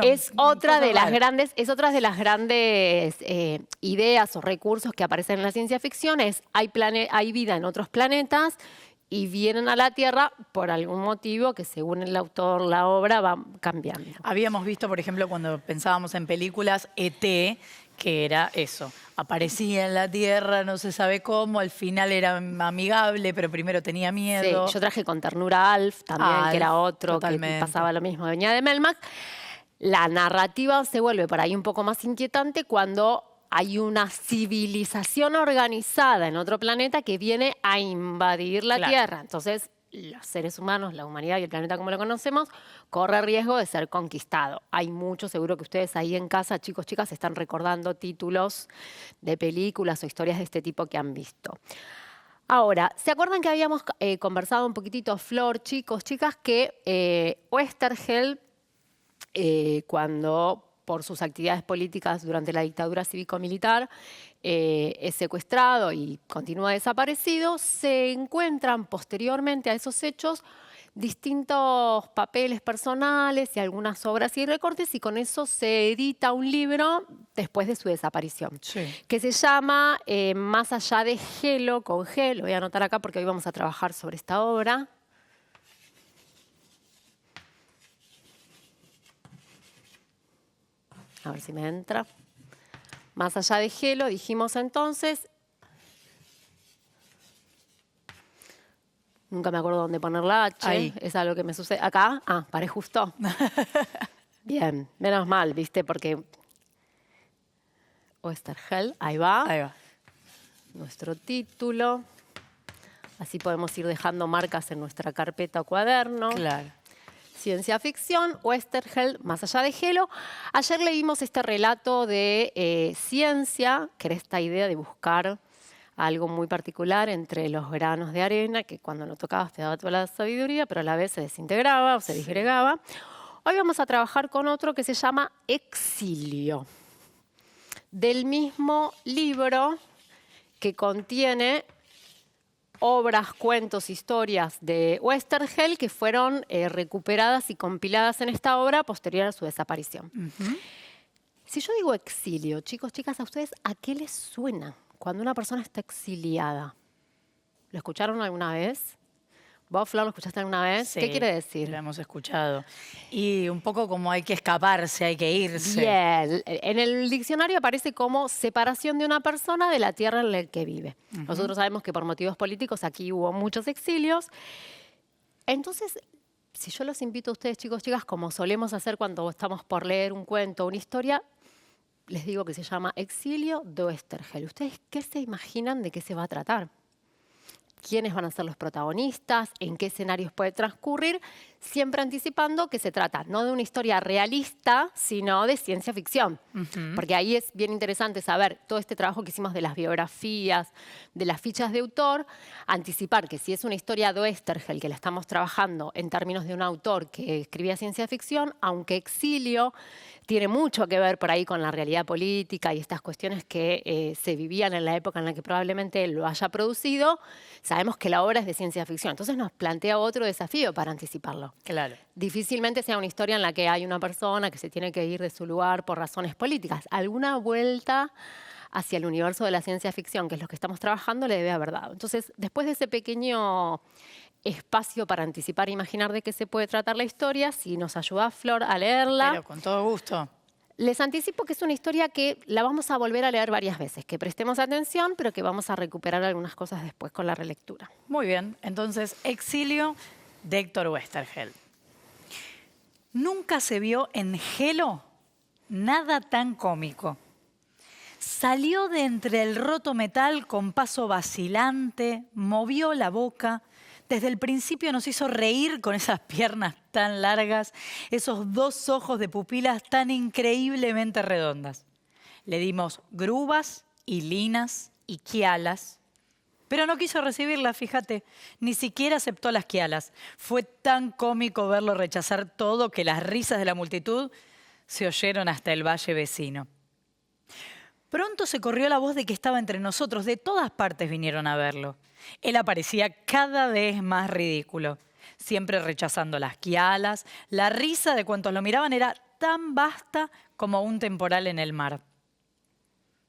Es otra de las grandes ideas o recursos que aparecen en la ciencia ficción. Hay vida en otros planetas y vienen a la Tierra por algún motivo que según el autor, la obra, va cambiando. Habíamos visto, por ejemplo, cuando pensábamos en películas, E.T., que era eso. Aparecía en la Tierra, no se sabe cómo, al final era amigable, pero primero tenía miedo. Sí, yo traje con ternura a Alf también, que era otro, totalmente. que pasaba lo mismo, venía de Melmac. La narrativa se vuelve por ahí un poco más inquietante cuando hay una civilización organizada en otro planeta que viene a invadir la Tierra. Entonces, los seres humanos, la humanidad y el planeta como lo conocemos, corre riesgo de ser conquistado. Hay mucho, seguro que ustedes ahí en casa, chicos, chicas, están recordando títulos de películas o historias de este tipo que han visto. Ahora, ¿se acuerdan que habíamos conversado un poquitito, Flor, chicos, chicas, que Oesterheld, cuando por sus actividades políticas durante la dictadura cívico-militar, es secuestrado y continúa desaparecido, se encuentran posteriormente a esos hechos distintos papeles personales y algunas obras y recortes, y con eso se edita un libro después de su desaparición, que se llama Más allá de Gelo, con G, lo voy a anotar acá porque hoy vamos a trabajar sobre esta obra. A ver si me entra. Más allá de Gelo, dijimos entonces. Nunca me acuerdo dónde poner la H. Ahí. Es algo que me sucede. ¿Acá? Ah, paré justo. Bien, menos mal, ¿viste? Porque Oesterheld, ahí va. Ahí va. Nuestro título. Así podemos ir dejando marcas en nuestra carpeta o cuaderno. Claro. Ciencia ficción, Oesterheld, Más allá de Gelo. Ayer leímos este relato de ciencia, que era esta idea de buscar algo muy particular entre los granos de arena, que cuando lo tocabas te daba toda la sabiduría, pero a la vez se desintegraba o se disgregaba. Hoy vamos a trabajar con otro que se llama Exilio, del mismo libro que contiene obras, cuentos, historias de Oesterheld que fueron recuperadas y compiladas en esta obra posterior a su desaparición. Si yo digo exilio, chicos, chicas, ¿a ustedes a qué les suena cuando una persona está exiliada? ¿Lo escucharon alguna vez? ¿Vos, Flor, lo escuchaste alguna vez? Sí, ¿Qué quiere decir? Lo hemos escuchado. Y un poco como hay que escaparse, hay que irse. Bien. En el diccionario aparece como separación de una persona de la tierra en la que vive. Nosotros sabemos que por motivos políticos aquí hubo muchos exilios. Entonces, si yo los invito a ustedes, chicos, chicas, como solemos hacer cuando estamos por leer un cuento o una historia, les digo que se llama Exilio de Oesterheld. ¿Ustedes qué se imaginan de qué se va a tratar? ¿Quiénes van a ser los protagonistas? ¿En qué escenarios puede transcurrir? Siempre anticipando que se trata no de una historia realista, sino de ciencia ficción. Porque ahí es bien interesante saber todo este trabajo que hicimos de las biografías, de las fichas de autor, anticipar que si es una historia de Oesterheld, que la estamos trabajando en términos de un autor que escribía ciencia ficción, aunque Exilio tiene mucho que ver por ahí con la realidad política y estas cuestiones que se vivían en la época en la que probablemente él lo haya producido, sabemos que la obra es de ciencia ficción. Entonces nos plantea otro desafío para anticiparlo. Claro. Difícilmente sea una historia en la que hay una persona que se tiene que ir de su lugar por razones políticas. Alguna vuelta hacia el universo de la ciencia ficción, que es lo que estamos trabajando, le debe haber dado. Entonces, después de ese pequeño espacio para anticipar e imaginar de qué se puede tratar la historia, si nos ayuda Flor a leerla. Pero con todo gusto. Les anticipo que es una historia que la vamos a volver a leer varias veces, que prestemos atención, pero que vamos a recuperar algunas cosas después con la relectura. Muy bien. Entonces, Exilio de Héctor Oesterheld. Nunca se vio en Gelo nada tan cómico. Salió de entre el roto metal con paso vacilante, movió la boca, Desde el principio nos hizo reír con esas piernas tan largas, esos 2 ojos de pupilas tan increíblemente redondas. Le dimos grubas y linas y quialas, pero no quiso recibirlas, fíjate, ni siquiera aceptó las quialas. Fue tan cómico verlo rechazar todo que las risas de la multitud se oyeron hasta el valle vecino. Pronto se corrió la voz de que estaba entre nosotros, de todas partes vinieron a verlo. Él aparecía cada vez más ridículo, siempre rechazando las quialas. La risa de cuantos lo miraban era tan vasta como un temporal en el mar.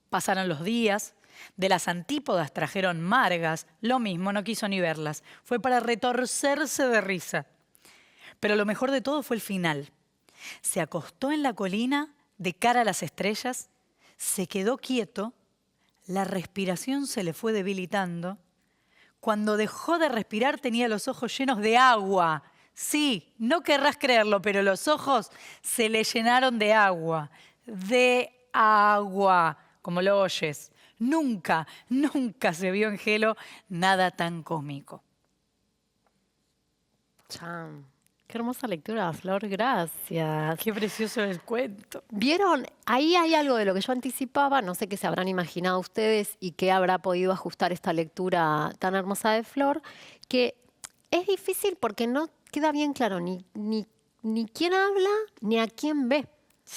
Pasaron los días, de las antípodas trajeron margas, lo mismo, no quiso ni verlas. Fue para retorcerse de risa. Pero lo mejor de todo fue el final. Se acostó en la colina, de cara a las estrellas, se quedó quieto, la respiración se le fue debilitando. Cuando dejó de respirar tenía los ojos llenos de agua. Sí, no querrás creerlo, pero los ojos se le llenaron de agua. De agua, como lo oyes. Nunca, nunca se vio en Gelo nada tan cómico. Chan. Qué hermosa lectura, Flor, gracias. Qué precioso el cuento. ¿Vieron? Ahí hay algo de lo que yo anticipaba, no sé qué se habrán imaginado ustedes y qué habrá podido ajustar esta lectura tan hermosa de Flor, que es difícil porque no queda bien claro ni quién habla ni a quién ve,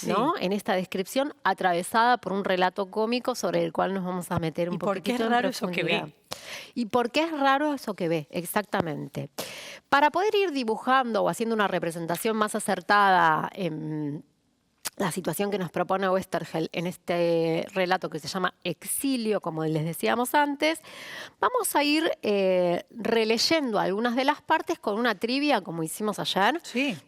¿no? En esta descripción atravesada por un relato cómico sobre el cual nos vamos a meter un poquito. ¿Y por qué es raro eso que ve? ¿Y por qué es raro eso que ve? Exactamente. Para poder ir dibujando o haciendo una representación más acertada en la situación que nos propone Oesterheld en este relato que se llama Exilio, como les decíamos antes, vamos a ir releyendo algunas de las partes con una trivia, como hicimos ayer,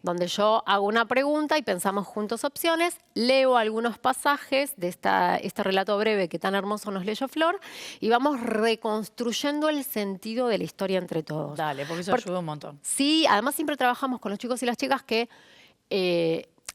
donde yo hago una pregunta y pensamos juntos opciones, leo algunos pasajes de este relato breve que tan hermoso nos leyó Flor y vamos reconstruyendo el sentido de la historia entre todos. Dale, porque eso ayuda un montón. Sí, además siempre trabajamos con los chicos y las chicas que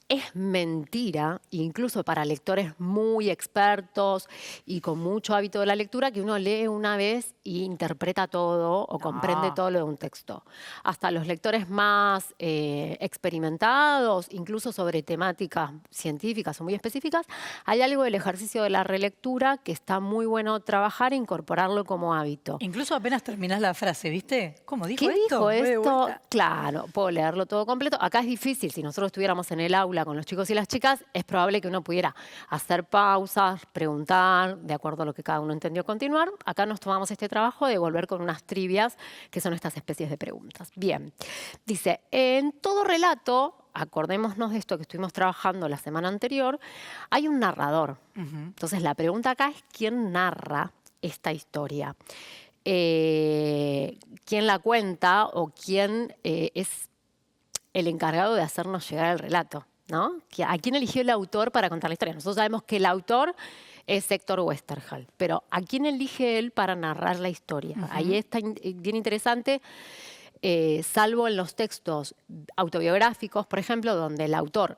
es mentira, incluso para lectores muy expertos y con mucho hábito de la lectura, que uno lee una vez y interpreta todo o comprende todo lo de un texto. Hasta los lectores más experimentados, incluso sobre temáticas científicas o muy específicas, hay algo del ejercicio de la relectura que está muy bueno trabajar e incorporarlo como hábito. Incluso apenas terminás la frase, ¿viste? ¿Cómo dijo ¿Qué esto? dijo esto? Claro, puedo leerlo todo completo. Acá es difícil, si nosotros estuviéramos en el aula con los chicos y las chicas, es probable que uno pudiera hacer pausas, preguntar, de acuerdo a lo que cada uno entendió, continuar. Acá nos tomamos este trabajo de volver con unas trivias, que son estas especies de preguntas. Bien, dice, en todo relato, acordémonos de esto que estuvimos trabajando la semana anterior, hay un narrador. Entonces la pregunta acá es, ¿quién narra esta historia? ¿Quién la cuenta o quién es el encargado de hacernos llegar el relato? ¿No? ¿A quién eligió el autor para contar la historia? Nosotros sabemos que el autor es Héctor Oesterheld, pero ¿a quién elige él para narrar la historia? Ahí está bien interesante, salvo en los textos autobiográficos, por ejemplo, donde el autor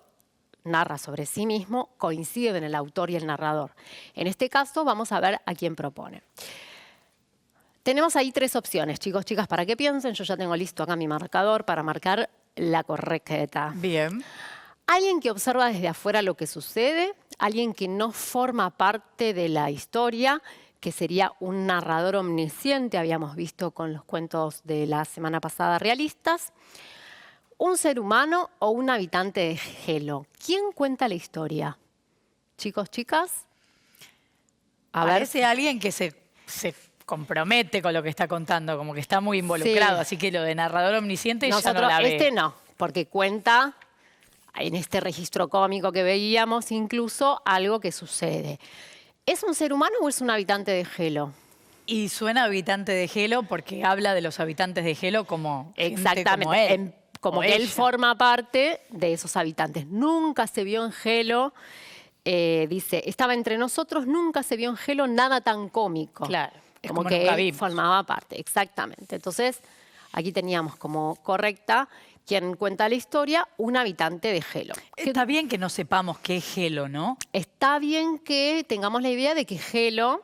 narra sobre sí mismo, coinciden el autor y el narrador. En este caso vamos a ver a quién propone. Tenemos ahí 3 opciones, chicos, chicas, para que piensen. Yo ya tengo listo acá mi marcador para marcar la correcta. Bien. Alguien que observa desde afuera lo que sucede, alguien que no forma parte de la historia, que sería un narrador omnisciente, habíamos visto con los cuentos de la semana pasada realistas, un ser humano o un habitante de Gelo. ¿Quién cuenta la historia? Chicos, chicas. Parece alguien que se compromete con lo que está contando, como que está muy involucrado, así que lo de narrador omnisciente ya no la ve. Este no, porque cuenta en este registro cómico que veíamos incluso algo que sucede. ¿Es un ser humano o es un habitante de Gelo? Y suena habitante de Gelo porque habla de los habitantes de Gelo como exactamente, gente como él. Como que él forma parte de esos habitantes. Nunca se vio en Gelo, dice, estaba entre nosotros, nunca se vio en Gelo nada tan cómico. Claro, es como que él formaba parte, exactamente. Entonces, aquí teníamos como correcta quien cuenta la historia, un habitante de Gelo. Está bien que no sepamos qué es Gelo, ¿no? Está bien que tengamos la idea de que Gelo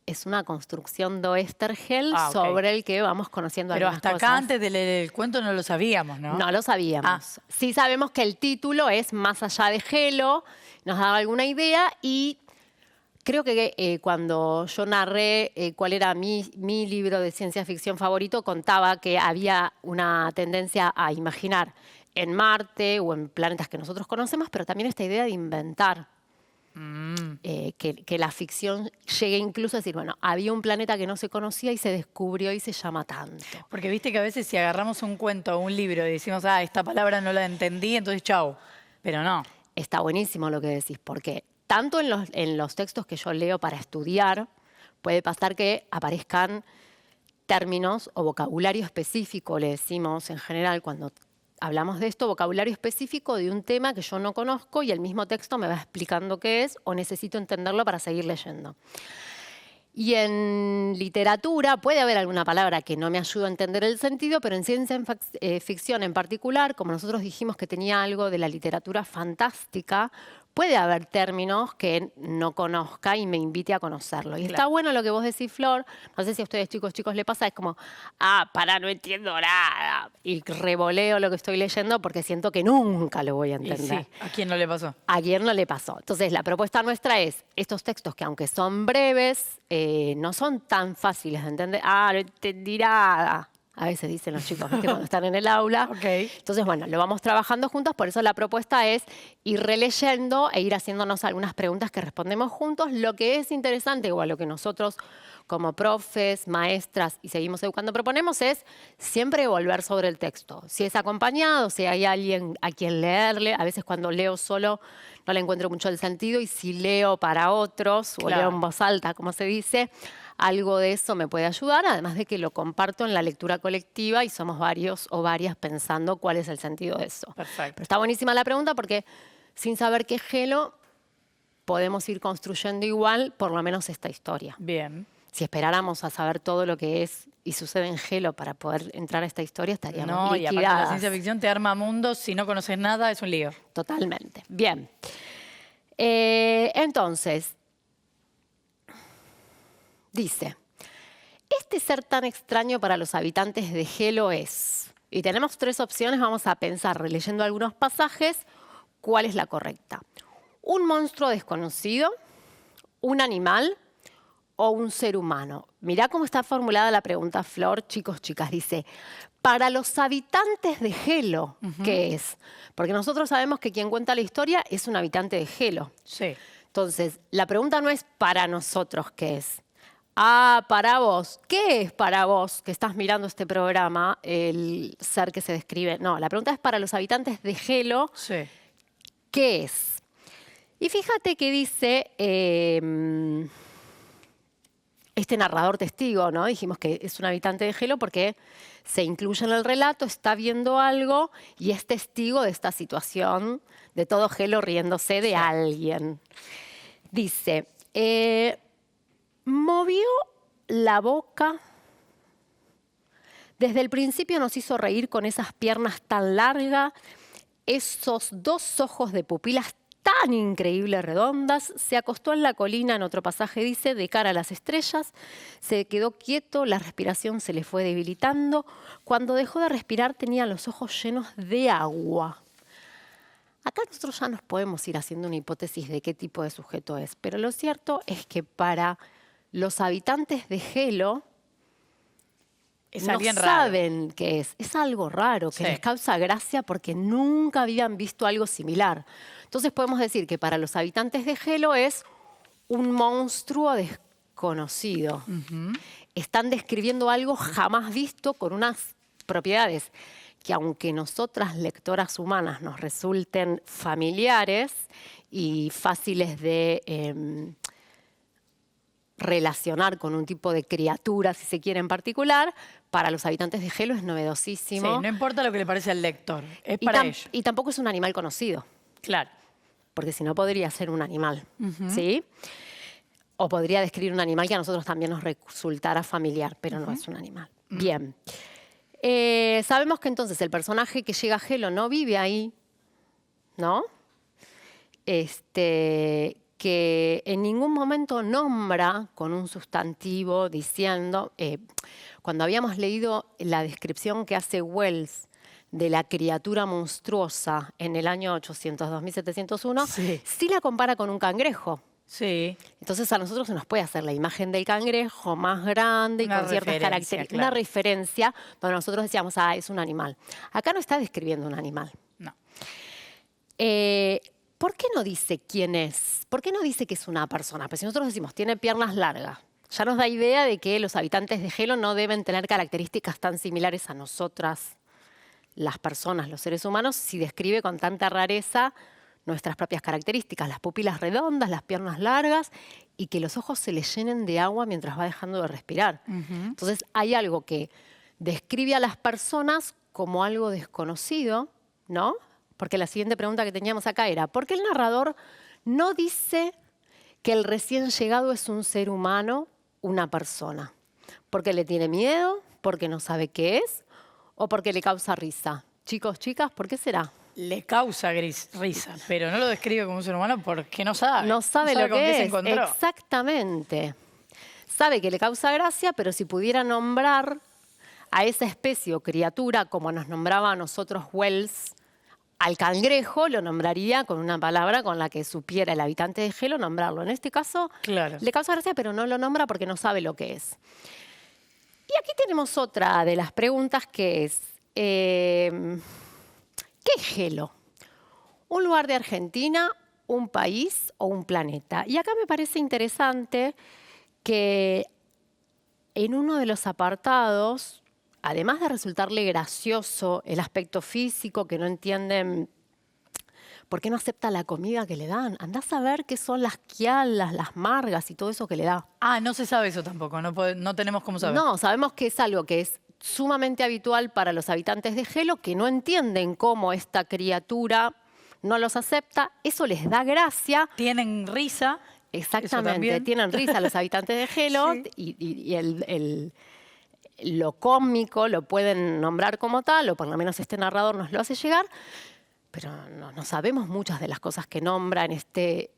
es una construcción de Oesterheld Ah, ok. sobre el que vamos conociendo Pero algunas hasta cosas. acá, antes de leer el cuento, no lo sabíamos, ¿no? No lo sabíamos. Sí sabemos que el título es Más allá de Helo, nos daba alguna idea y creo que cuando yo narré cuál era mi libro de ciencia ficción favorito, contaba que había una tendencia a imaginar en Marte o en planetas que nosotros conocemos, pero también esta idea de inventar. Que la ficción llegue incluso a decir, bueno, había un planeta que no se conocía y se descubrió y se llama tanto. Porque viste que a veces si agarramos un cuento o un libro y decimos, esta palabra no la entendí, entonces chau. Pero no. Está buenísimo lo que decís, porque tanto en los textos que yo leo para estudiar, puede pasar que aparezcan términos o vocabulario específico, le decimos en general cuando hablamos de esto, vocabulario específico de un tema que yo no conozco y el mismo texto me va explicando qué es o necesito entenderlo para seguir leyendo. Y en literatura puede haber alguna palabra que no me ayude a entender el sentido, pero en ciencia ficción en particular, como nosotros dijimos que tenía algo de la literatura fantástica, puede haber términos que no conozca y me invite a conocerlo. Y está bueno lo que vos decís, Flor. No sé si a ustedes, chicos, les pasa, es como, no entiendo nada. Y revoleo lo que estoy leyendo porque siento que nunca lo voy a Y entender. sí, ¿a quién no le pasó? ¿A quién no le pasó? Entonces, la propuesta nuestra es, estos textos que aunque son breves, no son tan fáciles de entender. No entendí nada. A veces dicen los chicos, ¿viste? Cuando están en el aula. Ok. Entonces, bueno, lo vamos trabajando juntos, por eso la propuesta es ir releyendo e ir haciéndonos algunas preguntas que respondemos juntos. Lo que es interesante, o a lo que nosotros como profes, maestras y seguimos educando proponemos es siempre volver sobre el texto. Si es acompañado, si hay alguien a quien leerle, a veces cuando leo solo no le encuentro mucho el sentido y si leo para otros o leo en voz alta, como se dice, algo de eso me puede ayudar, además de que lo comparto en la lectura colectiva y somos varios o varias pensando cuál es el sentido de eso. Perfecto. Pero está buenísima la pregunta porque sin saber qué es Helo, podemos ir construyendo igual por lo menos esta historia. Bien. Si esperáramos a saber todo lo que es y sucede en Helo para poder entrar a esta historia, estaríamos No, y aparte liquidadas. la ciencia ficción te arma mundos, si no conoces nada, es un lío. Totalmente. Bien. Entonces, dice, este ser tan extraño para los habitantes de Helo es... Y tenemos 3 opciones, vamos a pensar, releyendo algunos pasajes, cuál es la correcta. Un monstruo desconocido, un animal o un ser humano. Mirá cómo está formulada la pregunta, Flor, chicos, chicas. Dice, para los habitantes de Helo, ¿qué es? Porque nosotros sabemos que quien cuenta la historia es un habitante de Helo. Sí. Entonces, la pregunta no es para nosotros, ¿qué es? Para vos. ¿Qué es para vos que estás mirando este programa, el ser que se describe? No, la pregunta es para los habitantes de Helo, Sí. ¿qué es? Y fíjate que dice este narrador testigo, ¿no? Dijimos que es un habitante de Helo porque se incluye en el relato, está viendo algo y es testigo de esta situación, de todo Helo riéndose de alguien. Dice, movió la boca, desde el principio nos hizo reír con esas piernas tan largas, esos 2 ojos de pupilas tan increíbles redondas, se acostó en la colina, en otro pasaje dice, de cara a las estrellas, se quedó quieto, la respiración se le fue debilitando, cuando dejó de respirar tenía los ojos llenos de agua. Acá nosotros ya nos podemos ir haciendo una hipótesis de qué tipo de sujeto es, pero lo cierto es que para los habitantes de Helo Es no alguien raro. saben qué es. Es algo raro, que Sí. les causa gracia porque nunca habían visto algo similar. Entonces podemos decir que para los habitantes de Helo es un monstruo desconocido. Están describiendo algo jamás visto con unas propiedades que aunque nosotras lectoras humanas nos resulten familiares y fáciles de relacionar con un tipo de criatura, si se quiere en particular, para los habitantes de Helo es Sí, novedosísimo. no importa lo que le parece al lector, es para ellos. Y tampoco es un animal conocido, Claro. porque si no podría ser un animal, ¿sí? O podría describir un animal que a nosotros también nos resultara familiar, pero no es un animal. Bien. Sabemos que entonces el personaje que llega a Helo no vive ahí, ¿no? Que que en ningún momento nombra con un sustantivo diciendo, cuando habíamos leído la descripción que hace Wells de la criatura monstruosa en el año 800, 2701, sí la compara con un cangrejo. Sí. Entonces a nosotros se nos puede hacer la imagen del cangrejo más grande y Una con ciertas referencia, características. claro. Una referencia donde nosotros decíamos, es un animal. Acá no está describiendo un animal. No. ¿Por qué no dice quién es? ¿Por qué no dice que es una persona? Pues si nosotros decimos, tiene piernas largas, ya nos da idea de que los habitantes de Helo no deben tener características tan similares a nosotras, las personas, los seres humanos, si describe con tanta rareza nuestras propias características, las pupilas redondas, las piernas largas y que los ojos se le llenen de agua mientras va dejando de respirar. Entonces hay algo que describe a las personas como algo desconocido, ¿no? Porque la siguiente pregunta que teníamos acá era, ¿por qué el narrador no dice que el recién llegado es un ser humano, una persona? ¿Porque le tiene miedo? ¿Porque no sabe qué es? ¿O porque le causa risa? Chicos, chicas, ¿por qué será? Le causa risa, pero no lo describe como un ser humano porque no sabe. No sabe lo con que qué se es. encontró. Exactamente. Sabe que le causa gracia, pero si pudiera nombrar a esa especie o criatura, como nos nombraba a nosotros Wells, al cangrejo lo nombraría con una palabra con la que supiera el habitante de Helo nombrarlo. En este caso, Claro. le causa gracia, pero no lo nombra porque no sabe lo que es. Y aquí tenemos otra de las preguntas que es, ¿qué es Helo? ¿Un lugar de Argentina, un país o un planeta? Y acá me parece interesante que en uno de los apartados, además de resultarle gracioso el aspecto físico, que no entienden por qué no acepta la comida que le dan, andás a ver qué son las quialas, las margas y todo eso que le da. No se sabe eso tampoco, no tenemos cómo saber. No, sabemos que es algo que es sumamente habitual para los habitantes de Helo, que no entienden cómo esta criatura no los acepta. Eso les da gracia. Tienen risa. Exactamente, tienen risa los habitantes de Helo Sí. y lo cómico lo pueden nombrar como tal, o por lo menos este narrador nos lo hace llegar, pero no sabemos muchas de las cosas que nombra en este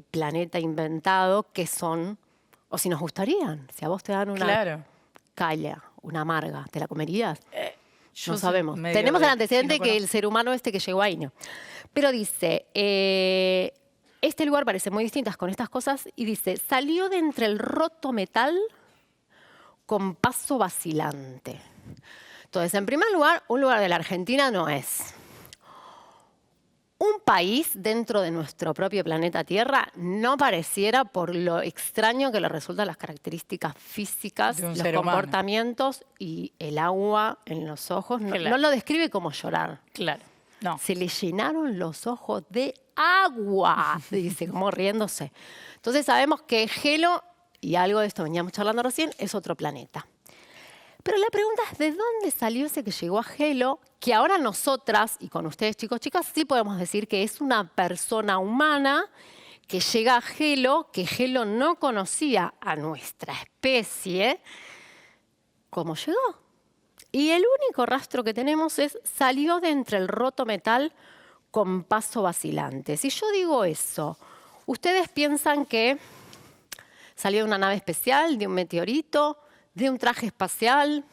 planeta inventado que son, o si nos gustarían. Si a vos te dan una Claro. calla, una amarga, ¿te la comerías? Yo No soy sabemos. medio Tenemos de- el antecedente sí, no que conozco. el ser humano que llegó ahí no. Pero dice, este lugar parece muy distintas con estas cosas y dice, salió de entre el roto metal con paso vacilante. Entonces, en primer lugar, un lugar de la Argentina no es. Un país dentro de nuestro propio planeta Tierra no pareciera por lo extraño que le resultan las características físicas, De un los ser humano. comportamientos y el agua en los ojos. No, Claro. no lo describe como llorar. Claro. No. Se le llenaron los ojos de agua, dice, como riéndose. Entonces sabemos que Helo, y algo de esto veníamos charlando recién, es otro planeta. Pero la pregunta es, ¿de dónde salió ese que llegó a Helo? Que ahora nosotras, y con ustedes chicos, chicas, sí podemos decir que es una persona humana que llega a Helo, que Helo no conocía a nuestra especie, ¿cómo llegó? Y el único rastro que tenemos es, salió de entre el roto metal con paso vacilante. Si yo digo eso, ¿ustedes piensan que salió de una nave especial, de un meteorito, de un traje espacial?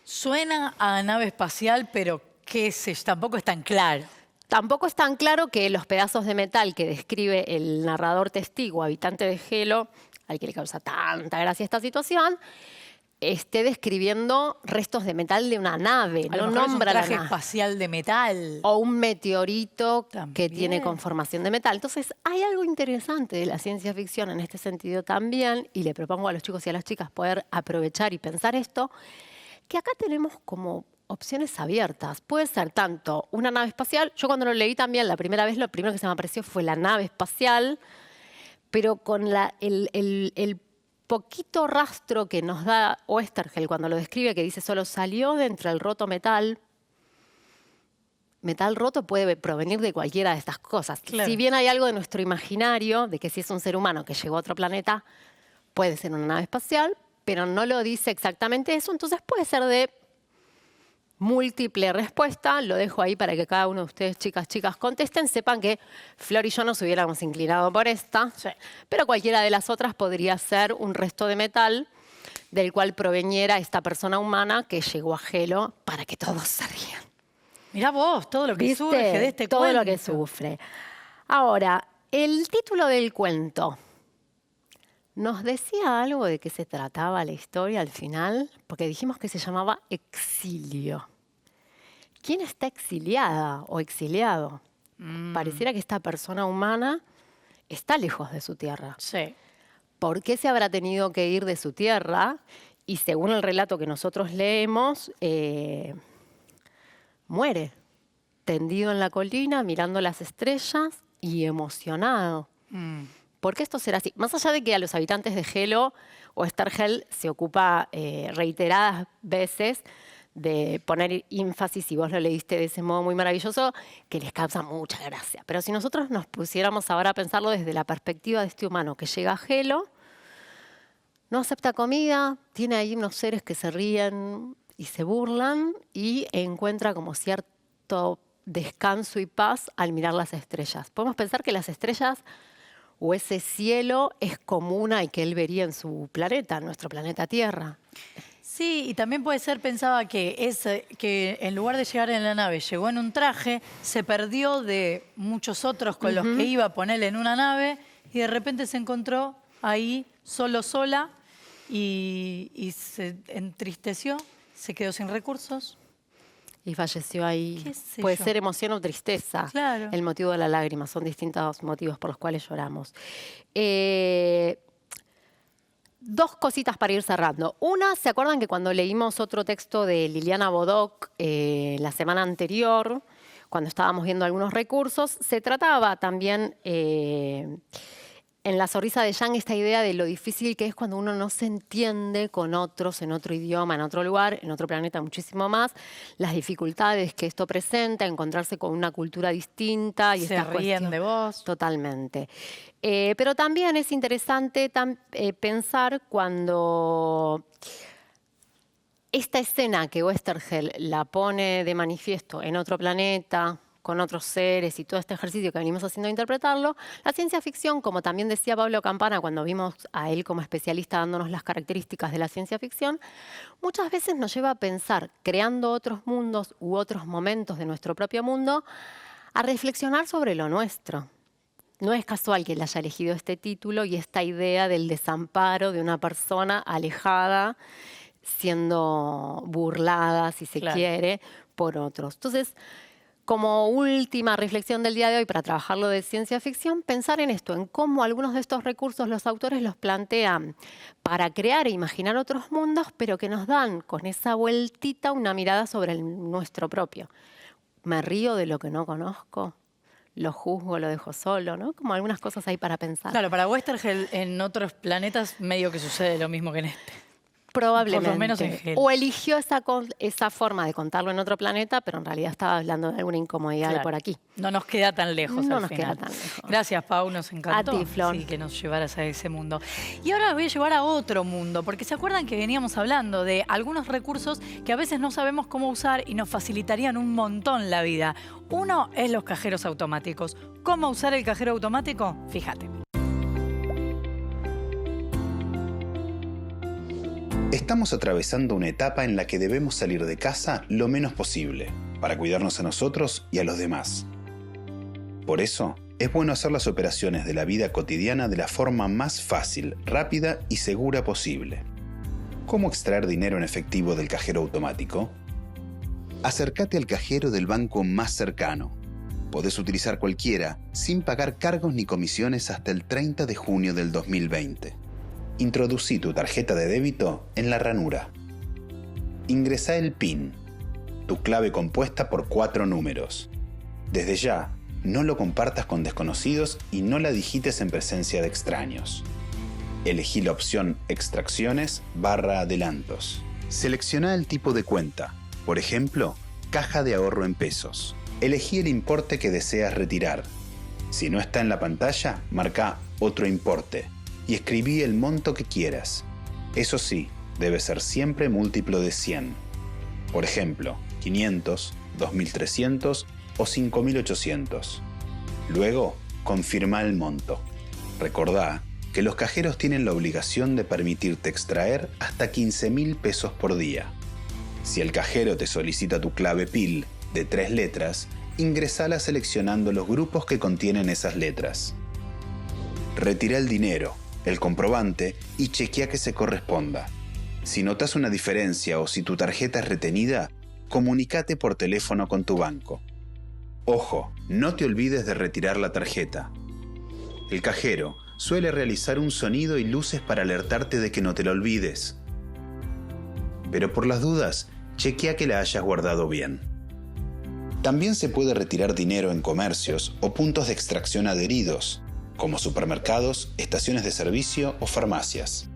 Suena a nave espacial, pero qué sé yo, tampoco es tan claro. Tampoco es tan claro que los pedazos de metal que describe el narrador testigo, habitante de Helo, al que le causa tanta gracia esta situación, esté describiendo restos de metal de una nave, A lo no mejor nombra es un la traje nave. espacial de metal. O un meteorito que También. tiene conformación de metal. Entonces, hay algo interesante de la ciencia ficción en este sentido también, y le propongo a los chicos y a las chicas poder aprovechar y pensar esto, que acá tenemos como opciones abiertas. Puede ser tanto una nave espacial, yo cuando lo leí también la primera vez, lo primero que se me apareció fue la nave espacial, pero con el poquito rastro que nos da Oesterheld cuando lo describe, que dice solo salió de entre el roto metal. Metal roto puede provenir de cualquiera de estas cosas. Claro. Si bien hay algo de nuestro imaginario, de que si es un ser humano que llegó a otro planeta, puede ser una nave espacial, pero no lo dice exactamente eso, entonces puede ser de múltiple respuesta. Lo dejo ahí para que cada uno de ustedes, chicas, contesten. Sepan que Flor y yo nos hubiéramos inclinado por esta, Sí. pero cualquiera de las otras podría ser un resto de metal del cual proveniera esta persona humana que llegó a Helo para que todos se rían. Mirá vos, todo lo que ¿Viste? surge de este todo cuento. lo que sufre. Ahora, el título del cuento, ¿nos decía algo de qué se trataba la historia al final? Porque dijimos que se llamaba Exilio. ¿Quién está exiliada o exiliado? Pareciera que esta persona humana está lejos de su tierra. Sí. ¿Por qué se habrá tenido que ir de su tierra? Y según el relato que nosotros leemos, muere tendido en la colina, mirando las estrellas y emocionado. ¿Por qué esto será así? Más allá de que a los habitantes de Helo o Starhel se ocupa reiteradas veces de poner énfasis, si vos lo leíste de ese modo muy maravilloso, que les causa mucha gracia. Pero si nosotros nos pusiéramos ahora a pensarlo desde la perspectiva de este humano que llega a Helo, no acepta comida, tiene ahí unos seres que se ríen y se burlan y encuentra como cierto descanso y paz al mirar las estrellas. Podemos pensar que las estrellas o ese cielo es común al que él vería en su planeta, nuestro planeta Tierra. Sí, y también puede ser, pensaba que en lugar de llegar en la nave, llegó en un traje, se perdió de muchos otros con los que iba a ponerle en una nave y de repente se encontró ahí sola y se entristeció, se quedó sin recursos. Y falleció ahí. ¿Qué sé Puede yo? ser emoción o tristeza. Claro. El motivo de la lágrima. Son distintos motivos por los cuales lloramos. Dos cositas para ir cerrando. Una, ¿se acuerdan que cuando leímos otro texto de Liliana Bodoc la semana anterior, cuando estábamos viendo algunos recursos, se trataba también en La sonrisa de Yang esta idea de lo difícil que es cuando uno no se entiende con otros en otro idioma, en otro lugar, en otro planeta muchísimo más, las dificultades que esto presenta, encontrarse con una cultura distinta. Y Se ríen de vos. Totalmente. Pero también es interesante pensar cuando esta escena que Oesterhel la pone de manifiesto en otro planeta, con otros seres y todo este ejercicio que venimos haciendo de interpretarlo, la ciencia ficción, como también decía Pablo Campana cuando vimos a él como especialista dándonos las características de la ciencia ficción, muchas veces nos lleva a pensar, creando otros mundos u otros momentos de nuestro propio mundo, a reflexionar sobre lo nuestro. No es casual que él haya elegido este título y esta idea del desamparo de una persona alejada, siendo burlada, si se quiere, por otros. Entonces, como última reflexión del día de hoy para trabajarlo de ciencia ficción, pensar en esto, en cómo algunos de estos recursos los autores los plantean para crear e imaginar otros mundos, pero que nos dan con esa vueltita una mirada sobre el nuestro propio. Me río de lo que no conozco, lo juzgo, lo dejo solo, ¿no? Como algunas cosas ahí para pensar. Claro, para Oesterhel en otros planetas medio que sucede lo mismo que en este. Probablemente. Por lo menos en Helo. O eligió esa forma de contarlo en otro planeta, pero en realidad estaba hablando de alguna incomodidad de Claro. por aquí. No nos queda tan lejos No al nos final. queda tan lejos. Gracias, Pau, nos encantó. A ti, Flor. Sí, que nos llevaras a ese mundo. Y ahora los voy a llevar a otro mundo, porque ¿se acuerdan que veníamos hablando de algunos recursos que a veces no sabemos cómo usar y nos facilitarían un montón la vida? Uno es los cajeros automáticos. ¿Cómo usar el cajero automático? Fíjate. Estamos atravesando una etapa en la que debemos salir de casa lo menos posible, para cuidarnos a nosotros y a los demás. Por eso, es bueno hacer las operaciones de la vida cotidiana de la forma más fácil, rápida y segura posible. ¿Cómo extraer dinero en efectivo del cajero automático? Acércate al cajero del banco más cercano. Podés utilizar cualquiera, sin pagar cargos ni comisiones hasta el 30 de junio del 2020. Introducí tu tarjeta de débito en la ranura. Ingresá el PIN, tu clave compuesta por 4 números. Desde ya, no lo compartas con desconocidos y no la digites en presencia de extraños. Elegí la opción Extracciones/Adelantos. Selecciona el tipo de cuenta, por ejemplo, caja de ahorro en pesos. Elegí el importe que deseas retirar. Si no está en la pantalla, marca otro importe y escribí el monto que quieras. Eso sí, debe ser siempre múltiplo de 100. Por ejemplo, 500, 2.300 o 5.800. Luego, confirma el monto. Recordá que los cajeros tienen la obligación de permitirte extraer hasta 15.000 pesos por día. Si el cajero te solicita tu clave PIL de 3 letras, ingresala seleccionando los grupos que contienen esas letras. Retira el dinero, el comprobante y chequea que se corresponda. Si notas una diferencia o si tu tarjeta es retenida, comunícate por teléfono con tu banco. Ojo, no te olvides de retirar la tarjeta. El cajero suele realizar un sonido y luces para alertarte de que no te la olvides. Pero por las dudas, chequea que la hayas guardado bien. También se puede retirar dinero en comercios o puntos de extracción adheridos, como supermercados, estaciones de servicio o farmacias.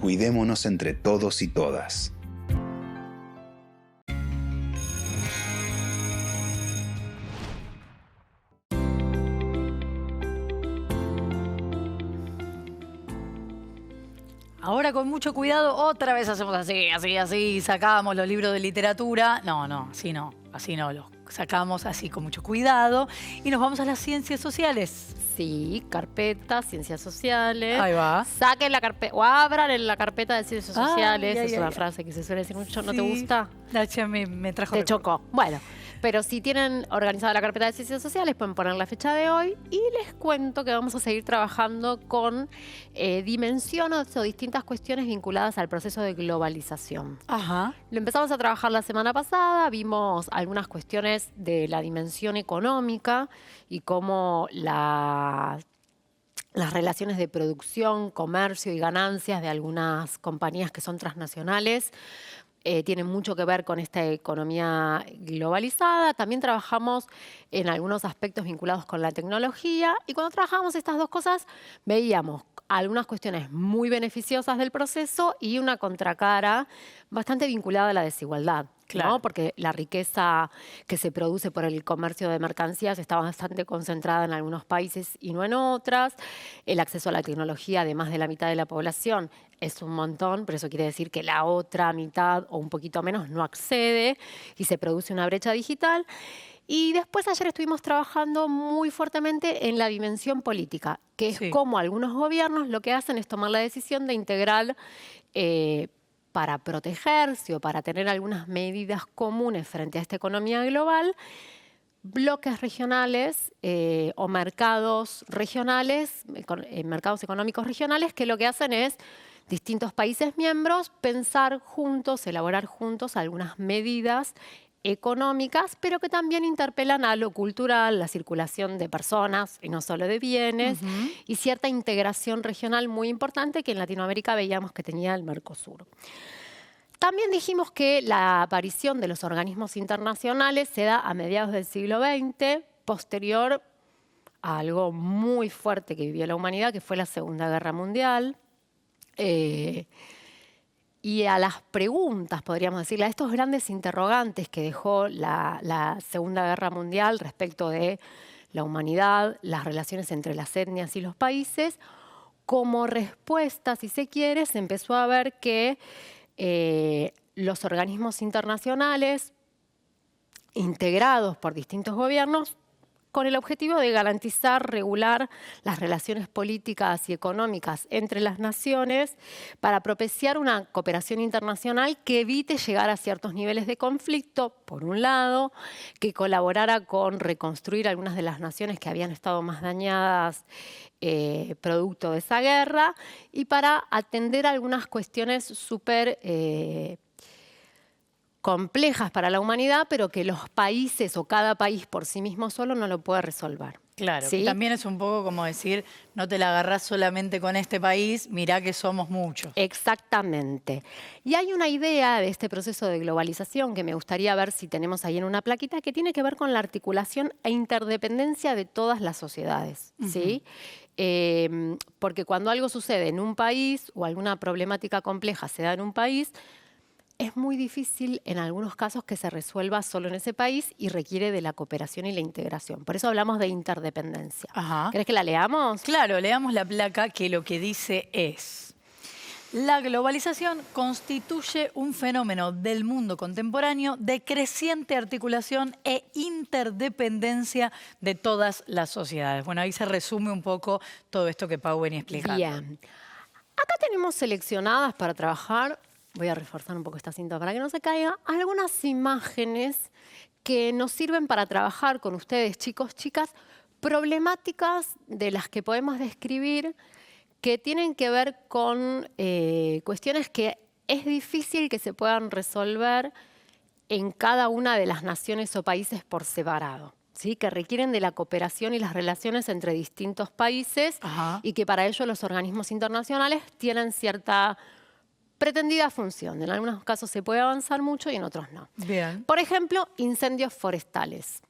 Cuidémonos entre todos y todas. Ahora con mucho cuidado, otra vez hacemos así, sacamos los libros de literatura. No, así no, los sacamos así con mucho cuidado y nos vamos a las ciencias sociales. Sí, carpeta, ciencias sociales. Ahí va. Saquen la carpeta, o abran en la carpeta de ciencias sociales. Ay, es una frase que se suele decir mucho, ¿no te gusta? Me trajo Te recuerdo. chocó. Bueno, pero si tienen organizada la carpeta de ciencias sociales, pueden poner la fecha de hoy y les cuento que vamos a seguir trabajando con dimensiones o distintas cuestiones vinculadas al proceso de globalización. Ajá. Lo empezamos a trabajar la semana pasada, vimos algunas cuestiones de la dimensión económica y cómo las relaciones de producción, comercio y ganancias de algunas compañías que son transnacionales tienen mucho que ver con esta economía globalizada. También trabajamos en algunos aspectos vinculados con la tecnología y cuando trabajamos estas dos cosas veíamos algunas cuestiones muy beneficiosas del proceso y una contracara bastante vinculada a la desigualdad. Claro. ¿No? Porque la riqueza que se produce por el comercio de mercancías está bastante concentrada en algunos países y no en otras. El acceso a la tecnología de más de la mitad de la población es un montón, pero eso quiere decir que la otra mitad o un poquito menos no accede y se produce una brecha digital. Y después ayer estuvimos trabajando muy fuertemente en la dimensión política, que es cómo algunos gobiernos lo que hacen es tomar la decisión de integrar para protegerse o para tener algunas medidas comunes frente a esta economía global, bloques regionales o mercados regionales, mercados económicos regionales, que lo que hacen es distintos países miembros pensar juntos, elaborar juntos algunas medidas económicas, pero que también interpelan a lo cultural, la circulación de personas y no solo de bienes, y cierta integración regional muy importante que en Latinoamérica veíamos que tenía el Mercosur. También dijimos que la aparición de los organismos internacionales se da a mediados del siglo XX, posterior a algo muy fuerte que vivió la humanidad, que fue la Segunda Guerra Mundial. Y a las preguntas, podríamos decirle, a estos grandes interrogantes que dejó la Segunda Guerra Mundial respecto de la humanidad, las relaciones entre las etnias y los países, como respuesta, si se quiere, se empezó a ver que los organismos internacionales, integrados por distintos gobiernos, con el objetivo de garantizar, regular las relaciones políticas y económicas entre las naciones para propiciar una cooperación internacional que evite llegar a ciertos niveles de conflicto, por un lado, que colaborara con reconstruir algunas de las naciones que habían estado más dañadas producto de esa guerra, y para atender algunas cuestiones súper complejas para la humanidad, pero que los países o cada país por sí mismo solo no lo puede resolver. Claro, ¿Sí? que también es un poco como decir, no te la agarrás solamente con este país, mirá que somos muchos. Exactamente. Y hay una idea de este proceso de globalización que me gustaría ver si tenemos ahí en una plaquita, que tiene que ver con la articulación e interdependencia de todas las sociedades, ¿sí? Porque cuando algo sucede en un país o alguna problemática compleja se da en un país, es muy difícil en algunos casos que se resuelva solo en ese país y requiere de la cooperación y la integración. Por eso hablamos de interdependencia. Ajá. ¿Querés que la leamos? Claro, leamos la placa que lo que dice es: La globalización constituye un fenómeno del mundo contemporáneo de creciente articulación e interdependencia de todas las sociedades. Bueno, ahí se resume un poco todo esto que Pau venía explicando. Bien. Acá tenemos seleccionadas para trabajar, voy a reforzar un poco esta cinta para que no se caiga, algunas imágenes que nos sirven para trabajar con ustedes, chicos, chicas, problemáticas de las que podemos describir que tienen que ver con cuestiones que es difícil que se puedan resolver en cada una de las naciones o países por separado, ¿sí? Que requieren de la cooperación y las relaciones entre distintos países. Ajá. Y que para ello los organismos internacionales tienen cierta pretendida función. En algunos casos se puede avanzar mucho y en otros no. Bien. Por ejemplo, incendios forestales.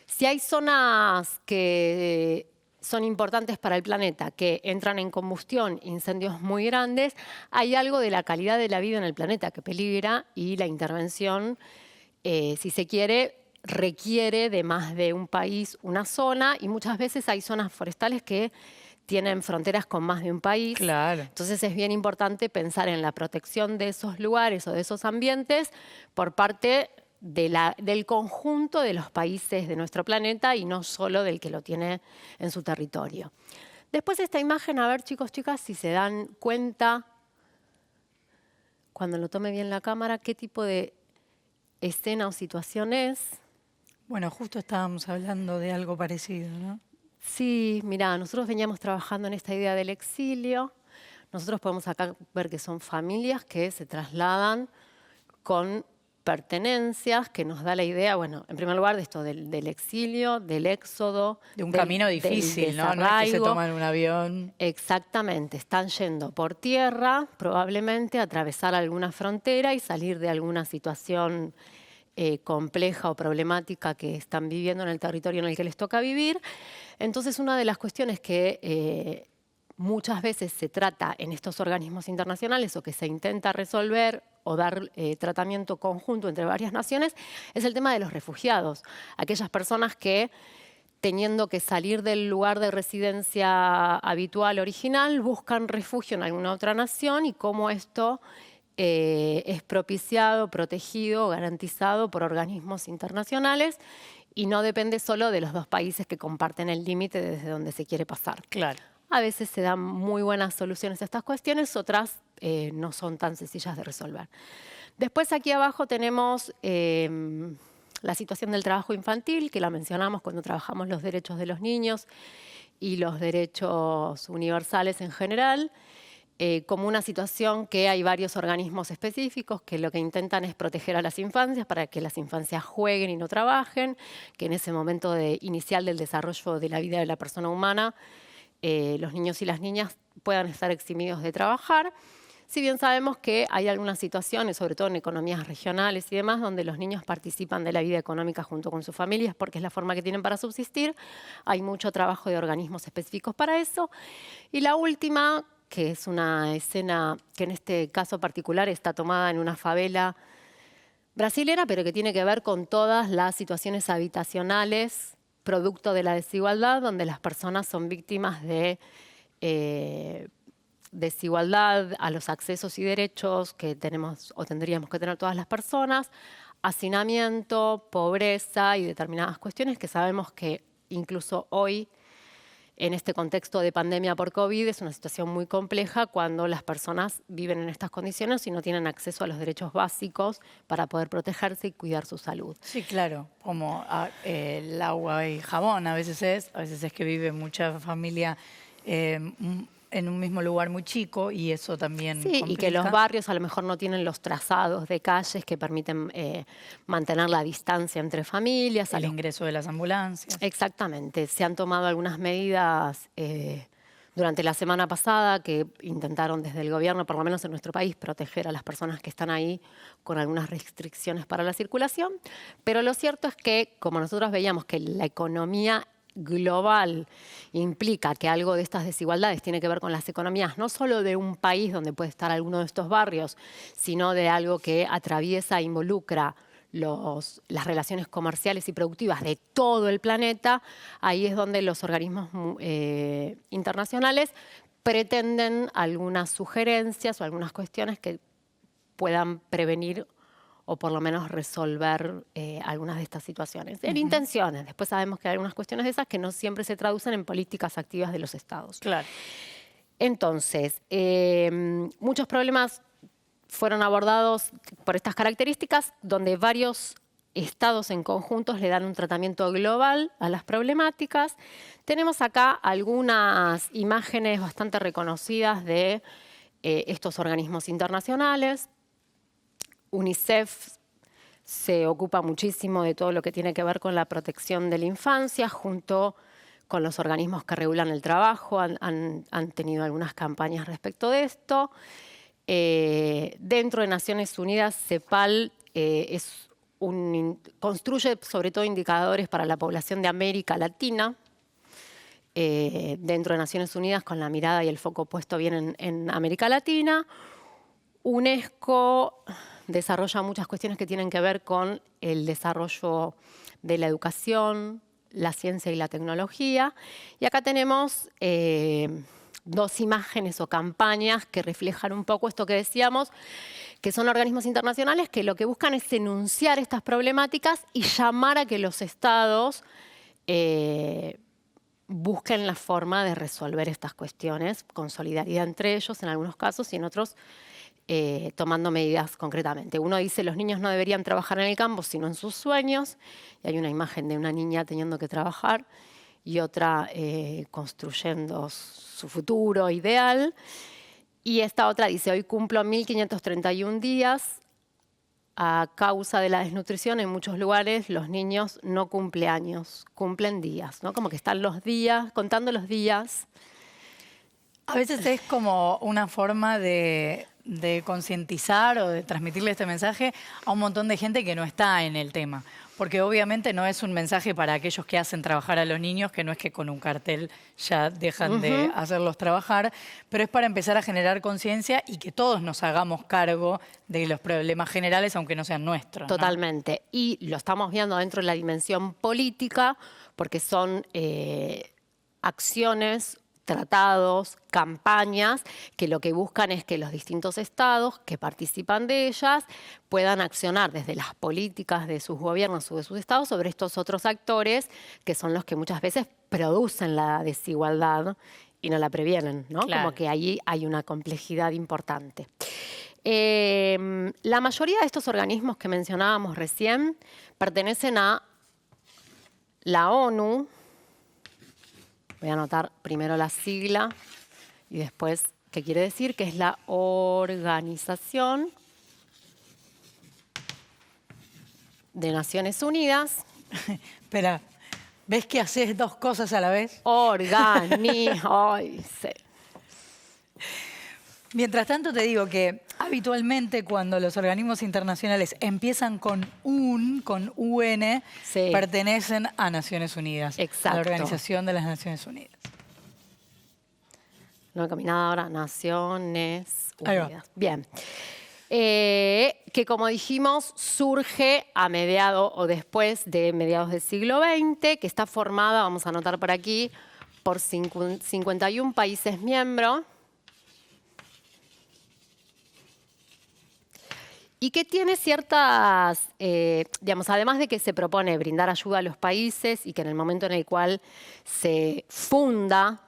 Si hay zonas que son importantes para el planeta, que entran en combustión, incendios muy grandes, hay algo de la calidad de la vida en el planeta que peligra y la intervención, si se quiere, requiere de más de un país, una zona, y muchas veces hay zonas forestales que tienen fronteras con más de un país. Claro. Entonces es bien importante pensar en la protección de esos lugares o de esos ambientes por parte del conjunto de los países de nuestro planeta y no solo del que lo tiene en su territorio. Después esta imagen, a ver chicos, chicas, si se dan cuenta, cuando lo tome bien la cámara, qué tipo de escena o situación es. Bueno, justo estábamos hablando de algo parecido, ¿no? Sí, mirá, nosotros veníamos trabajando en esta idea del exilio. Nosotros podemos acá ver que son familias que se trasladan con pertenencias, que nos da la idea, bueno, en primer lugar de esto del exilio, del éxodo. De un del- camino del difícil, ¿no? No es que se desarraigo. toman un avión. Exactamente, están yendo por tierra, probablemente a atravesar alguna frontera y salir de alguna situación compleja o problemática que están viviendo en el territorio en el que les toca vivir. Entonces, una de las cuestiones que muchas veces se trata en estos organismos internacionales o que se intenta resolver o dar tratamiento conjunto entre varias naciones es el tema de los refugiados. Aquellas personas que, teniendo que salir del lugar de residencia habitual original, buscan refugio en alguna otra nación y cómo esto es propiciado, protegido, garantizado por organismos internacionales y no depende solo de los dos países que comparten el límite desde donde se quiere pasar. Claro. A veces se dan muy buenas soluciones a estas cuestiones, otras no son tan sencillas de resolver. Después aquí abajo tenemos la situación del trabajo infantil, que la mencionamos cuando trabajamos los derechos de los niños y los derechos universales en general, como una situación que hay varios organismos específicos que lo que intentan es proteger a las infancias para que las infancias jueguen y no trabajen, que en ese momento inicial del desarrollo de la vida de la persona humana, los niños y las niñas puedan estar eximidos de trabajar. Si bien sabemos que hay algunas situaciones, sobre todo en economías regionales y demás, donde los niños participan de la vida económica junto con sus familias porque es la forma que tienen para subsistir, hay mucho trabajo de organismos específicos para eso. Y la última, que es una escena que en este caso particular está tomada en una favela brasilera, pero que tiene que ver con todas las situaciones habitacionales producto de la desigualdad, donde las personas son víctimas de desigualdad a los accesos y derechos que tenemos o tendríamos que tener todas las personas, hacinamiento, pobreza y determinadas cuestiones que sabemos que incluso hoy, en este contexto de pandemia por COVID, es una situación muy compleja cuando las personas viven en estas condiciones y no tienen acceso a los derechos básicos para poder protegerse y cuidar su salud. Sí, claro, como el agua y jabón a veces es que vive mucha familia en un mismo lugar muy chico y eso también Sí, y que los complica. barrios a lo mejor no tienen los trazados de calles que permiten mantener la distancia entre familias. El ingreso de las ambulancias. Exactamente. Se han tomado algunas medidas durante la semana pasada que intentaron desde el gobierno, por lo menos en nuestro país, proteger a las personas que están ahí con algunas restricciones para la circulación. Pero lo cierto es que, como nosotros veíamos que la economía global implica que algo de estas desigualdades tiene que ver con las economías, no solo de un país donde puede estar alguno de estos barrios, sino de algo que atraviesa e involucra las relaciones comerciales y productivas de todo el planeta, ahí es donde los organismos internacionales pretenden algunas sugerencias o algunas cuestiones que puedan prevenir o por lo menos resolver algunas de estas situaciones. En intenciones. Después sabemos que hay algunas cuestiones de esas que no siempre se traducen en políticas activas de los estados. Claro. Entonces, muchos problemas fueron abordados por estas características, donde varios estados en conjuntos le dan un tratamiento global a las problemáticas. Tenemos acá algunas imágenes bastante reconocidas de estos organismos internacionales. UNICEF se ocupa muchísimo de todo lo que tiene que ver con la protección de la infancia, junto con los organismos que regulan el trabajo. Han tenido algunas campañas respecto de esto. Dentro de Naciones Unidas, CEPAL construye sobre todo indicadores para la población de América Latina. Dentro de Naciones Unidas, con la mirada y el foco puesto bien en América Latina. UNESCO desarrolla muchas cuestiones que tienen que ver con el desarrollo de la educación, la ciencia y la tecnología. Y acá tenemos dos imágenes o campañas que reflejan un poco esto que decíamos, que son organismos internacionales que lo que buscan es enunciar estas problemáticas y llamar a que los estados busquen la forma de resolver estas cuestiones con solidaridad entre ellos en algunos casos y en otros tomando medidas concretamente. Uno dice los niños no deberían trabajar en el campo sino en sus sueños, y hay una imagen de una niña teniendo que trabajar y otra construyendo su futuro ideal. Y esta otra dice, hoy cumplo 1531 días. A causa de la desnutrición, en muchos lugares los niños no cumplen años, cumplen días, ¿no? Como que están los días, contando los días. A veces es como una forma de concientizar o de transmitirle este mensaje a un montón de gente que no está en el tema. Porque obviamente no es un mensaje para aquellos que hacen trabajar a los niños, que no es que con un cartel ya dejan de hacerlos trabajar, pero es para empezar a generar conciencia y que todos nos hagamos cargo de los problemas generales, aunque no sean nuestros, ¿no? Totalmente. Y lo estamos viendo dentro de la dimensión política, porque son acciones, tratados, campañas, que lo que buscan es que los distintos estados que participan de ellas puedan accionar desde las políticas de sus gobiernos o de sus estados sobre estos otros actores que son los que muchas veces producen la desigualdad y no la previenen, ¿no? Claro. Como que allí hay una complejidad importante. La mayoría de estos organismos que mencionábamos recién pertenecen a la ONU. Voy a anotar primero la sigla y después qué quiere decir, que es la Organización de Naciones Unidas. Espera, ¿ves que haces dos cosas a la vez? Ay, sí. Mientras tanto te digo que habitualmente cuando los organismos internacionales empiezan con UN, Sí. pertenecen a Naciones Unidas. Exacto. A la Organización de las Naciones Unidas. No he caminado ahora, Naciones Ahí va. Unidas. Bien. Que como dijimos, surge a mediados o después de mediados del siglo XX, que está formada, vamos a anotar por aquí, por 51 países miembros. Y que tiene ciertas, digamos, además de que se propone brindar ayuda a los países y que en el momento en el cual se funda,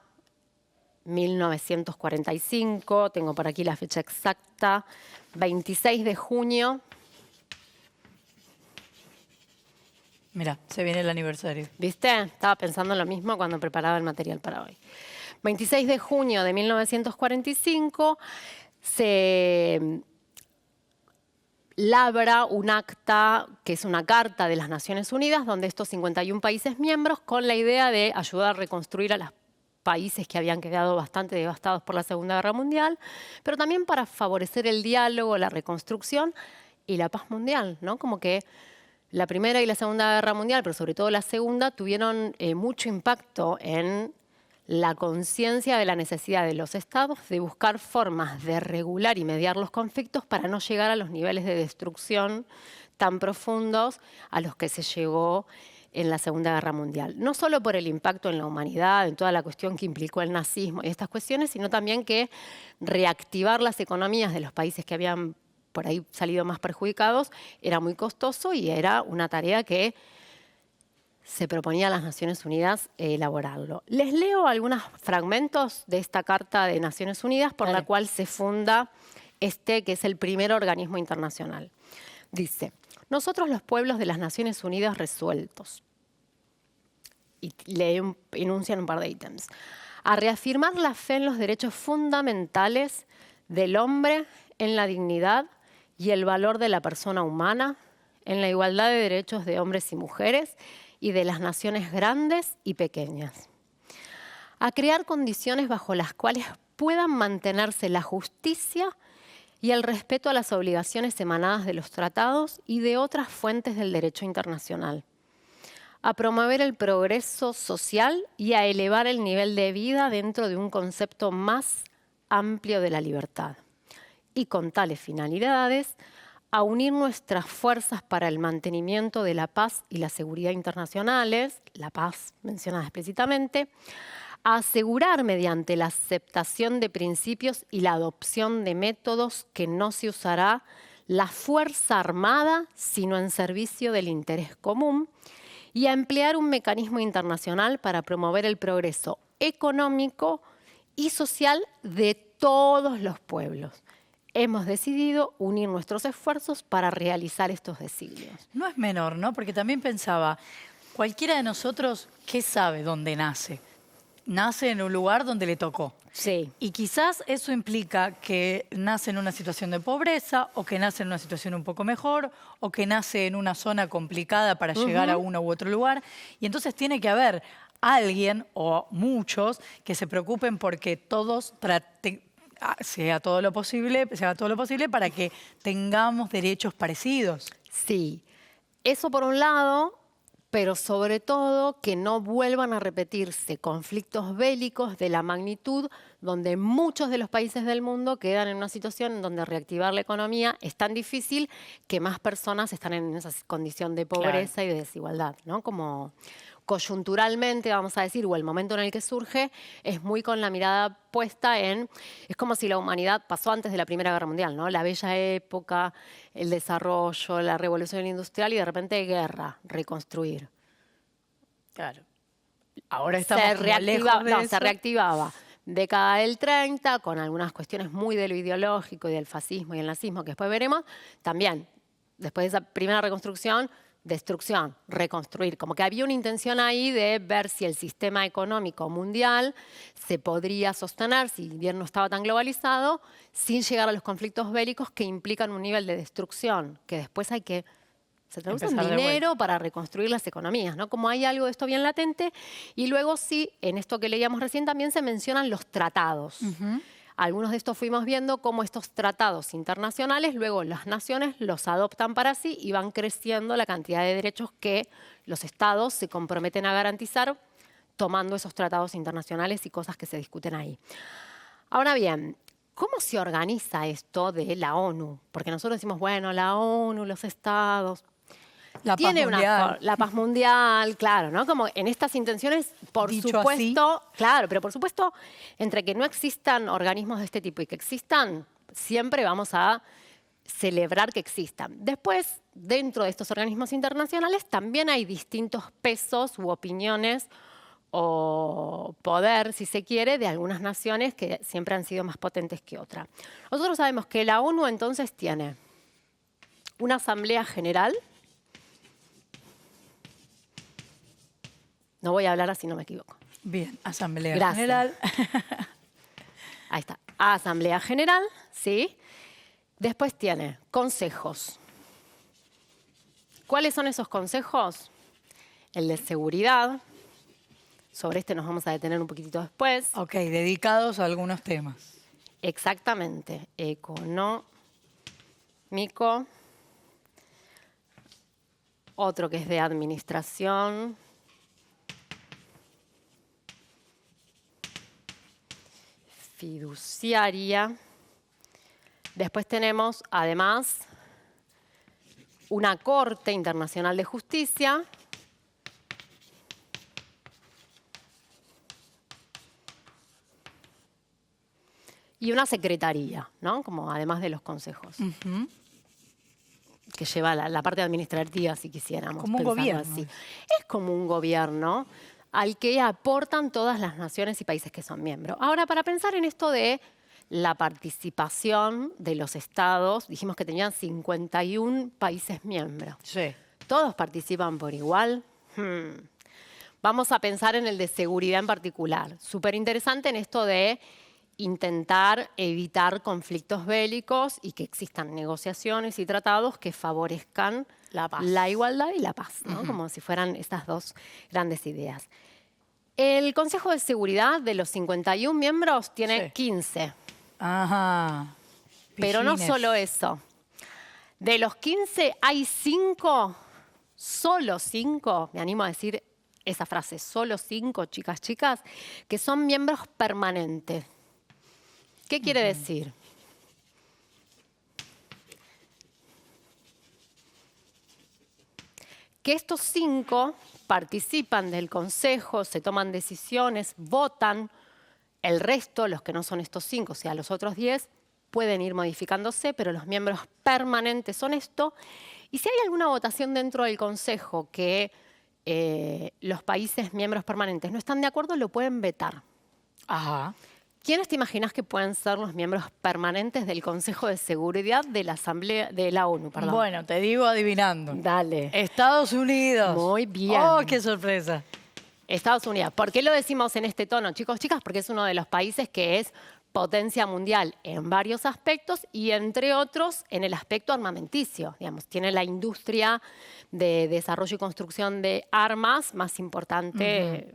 1945, tengo por aquí la fecha exacta, 26 de junio. Mira, se viene el aniversario. ¿Viste? Estaba pensando lo mismo cuando preparaba el material para hoy. 26 de junio de 1945 se labra un acta, que es una carta de las Naciones Unidas, donde estos 51 países miembros, con la idea de ayudar a reconstruir a los países que habían quedado bastante devastados por la Segunda Guerra Mundial, pero también para favorecer el diálogo, la reconstrucción y la paz mundial, ¿no? Como que la Primera y la Segunda Guerra Mundial, pero sobre todo la Segunda, tuvieron mucho impacto en la conciencia de la necesidad de los estados de buscar formas de regular y mediar los conflictos para no llegar a los niveles de destrucción tan profundos a los que se llegó en la Segunda Guerra Mundial. No solo por el impacto en la humanidad, en toda la cuestión que implicó el nazismo y estas cuestiones, sino también que reactivar las economías de los países que habían por ahí salido más perjudicados era muy costoso y era una tarea que se proponía a las Naciones Unidas elaborarlo. Les leo algunos fragmentos de esta Carta de Naciones Unidas por la cual se funda que es el primer organismo internacional. Dice: nosotros los pueblos de las Naciones Unidas resueltos, y le enuncian un par de ítems, a reafirmar la fe en los derechos fundamentales del hombre, en la dignidad y el valor de la persona humana, en la igualdad de derechos de hombres y mujeres y de las naciones grandes y pequeñas, a crear condiciones bajo las cuales puedan mantenerse la justicia y el respeto a las obligaciones emanadas de los tratados y de otras fuentes del derecho internacional, a promover el progreso social y a elevar el nivel de vida dentro de un concepto más amplio de la libertad. Y con tales finalidades, a unir nuestras fuerzas para el mantenimiento de la paz y la seguridad internacionales, la paz mencionada explícitamente, a asegurar mediante la aceptación de principios y la adopción de métodos que no se usará la fuerza armada, sino en servicio del interés común, y a emplear un mecanismo internacional para promover el progreso económico y social de todos los pueblos. Hemos decidido unir nuestros esfuerzos para realizar estos designios. No es menor, ¿no? Porque también pensaba, cualquiera de nosotros, ¿qué sabe dónde nace? Nace en un lugar donde le tocó. Sí. Y quizás eso implica que nace en una situación de pobreza, o que nace en una situación un poco mejor, o que nace en una zona complicada para llegar a uno u otro lugar. Y entonces tiene que haber alguien, o muchos, que se preocupen porque todos se haga todo lo posible para que tengamos derechos parecidos. Sí. Eso por un lado, pero sobre todo que no vuelvan a repetirse conflictos bélicos de la magnitud donde muchos de los países del mundo quedan en una situación en donde reactivar la economía es tan difícil que más personas están en esa condición de pobreza y de desigualdad, ¿no? Como coyunturalmente, vamos a decir, o el momento en el que surge, es muy con la mirada puesta en... Es como si la humanidad pasó antes de la Primera Guerra Mundial, ¿no? La bella época, el desarrollo, la revolución industrial y de repente guerra, reconstruir. Claro. Ahora estamos Se se reactivaba. Década del 30, con algunas cuestiones muy de lo ideológico y del fascismo y el nazismo, que después veremos. También, después de esa primera reconstrucción, destrucción, reconstruir. Como que había una intención ahí de ver si el sistema económico mundial se podría sostener, si bien no estaba tan globalizado, sin llegar a los conflictos bélicos que implican un nivel de destrucción, que después hay que... Se traduce en dinero para reconstruir las economías, ¿no? Como hay algo de esto bien latente. Y luego sí, en esto que leíamos recién también se mencionan los tratados. Algunos de estos fuimos viendo cómo estos tratados internacionales, luego las naciones los adoptan para sí y van creciendo la cantidad de derechos que los estados se comprometen a garantizar tomando esos tratados internacionales y cosas que se discuten ahí. Ahora bien, ¿cómo se organiza esto de la ONU? Porque nosotros decimos, bueno, la ONU, los estados... La paz mundial. La paz mundial, claro, ¿no? Como en estas intenciones, por Dicho supuesto, así. claro, pero por supuesto, entre que no existan organismos de este tipo y que existan, siempre vamos a celebrar que existan. Después, dentro de estos organismos internacionales, también hay distintos pesos u opiniones o poder, si se quiere, de algunas naciones que siempre han sido más potentes que otras. Nosotros sabemos que la ONU entonces tiene una asamblea general. No voy a hablar así, no me equivoco. Bien, Asamblea Gracias. General. Ahí está. Asamblea General, ¿sí? Después tiene consejos. ¿Cuáles son esos consejos? El de seguridad. Sobre este nos vamos a detener un poquitito después. Ok, dedicados a algunos temas. Exactamente. Económico. Otro que es de administración. Fiduciaria. Después tenemos, además, una Corte Internacional de Justicia y una secretaría, ¿no? Como además de los consejos. Que lleva la parte administrativa, si quisiéramos. Como un pensarlo gobierno. así. Es como un gobierno al que aportan todas las naciones y países que son miembros. Ahora, para pensar en esto de la participación de los estados, dijimos que tenían 51 países miembros. Sí. ¿Todos participan por igual? Vamos a pensar en el de seguridad en particular. Súper interesante en esto de intentar evitar conflictos bélicos y que existan negociaciones y tratados que favorezcan La paz. la igualdad y la paz, ¿no? Como si fueran estas dos grandes ideas. El Consejo de Seguridad de los 51 miembros tiene Sí. 15, Ajá. pero no Pillines. solo eso. De los 15 hay 5, solo 5, me animo a decir esa frase, solo 5, chicas, que son miembros permanentes. ¿Qué quiere decir? Que estos 5 participan del Consejo, se toman decisiones, votan. El resto, los que no son estos 5, o sea, los otros 10, pueden ir modificándose, pero los miembros permanentes son esto. Y si hay alguna votación dentro del Consejo que los países miembros permanentes no están de acuerdo, lo pueden vetar. Ajá. ¿Quiénes te imaginas que pueden ser los miembros permanentes del Consejo de Seguridad de la Asamblea de la ONU? Perdón. Bueno, te digo adivinando. Dale. Estados Unidos. Muy bien. ¡Oh, qué sorpresa! Estados Unidos. ¿Por qué lo decimos en este tono, chicos, chicas? Porque es uno de los países que es potencia mundial en varios aspectos y, entre otros, en el aspecto armamenticio. Digamos, tiene la industria de desarrollo y construcción de armas más importante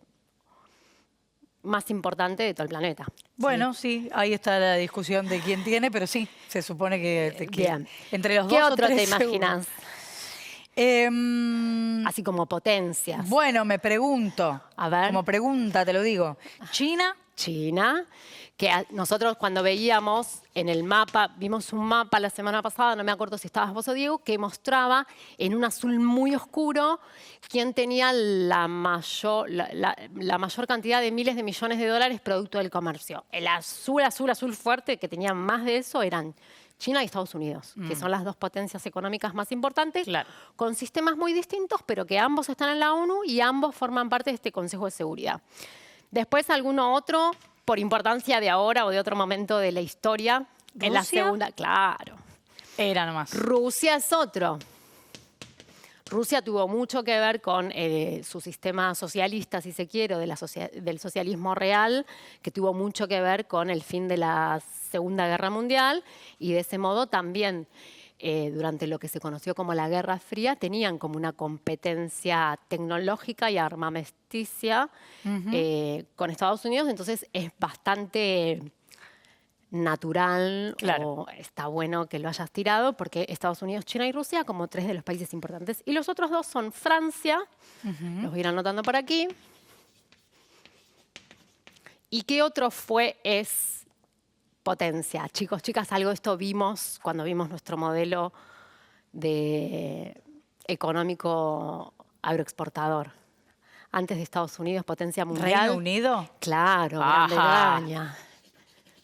de todo el planeta. Bueno, sí, ahí está la discusión de quién tiene, pero sí, se supone que Bien. entre los ¿Qué dos o otro te tres seguro. imaginas? Así como potencias. Bueno, me pregunto. A ver. Como pregunta, te lo digo. China. China, que nosotros cuando veíamos en el mapa, vimos un mapa la semana pasada, no me acuerdo si estabas vos o Diego, que mostraba en un azul muy oscuro quién tenía la mayor cantidad de miles de millones de dólares producto del comercio. El azul fuerte, que tenía más de eso, eran China y Estados Unidos, que son las dos potencias económicas más importantes, Claro. con sistemas muy distintos, pero que ambos están en la ONU y ambos forman parte de este Consejo de Seguridad. Después alguno otro, por importancia de ahora o de otro momento de la historia, en la ¿Rusia? segunda, claro. Era nomás. Rusia es otro. Rusia tuvo mucho que ver con su sistema socialista, si se quiere, o del socialismo real, que tuvo mucho que ver con el fin de la Segunda Guerra Mundial, y de ese modo también durante lo que se conoció como la Guerra Fría, tenían como una competencia tecnológica y armamenticia con Estados Unidos, entonces es bastante natural, Claro. o está bueno que lo hayas tirado, porque Estados Unidos, China y Rusia como 3 de los países importantes. Y los otros 2 son Francia, los voy a ir anotando por aquí. ¿Y qué otro es potencia? Chicos, chicas, algo de esto vimos cuando vimos nuestro modelo económico agroexportador. Antes de Estados Unidos, potencia mundial. ¿Reino Unido? Claro, Gran Ajá. Bretaña.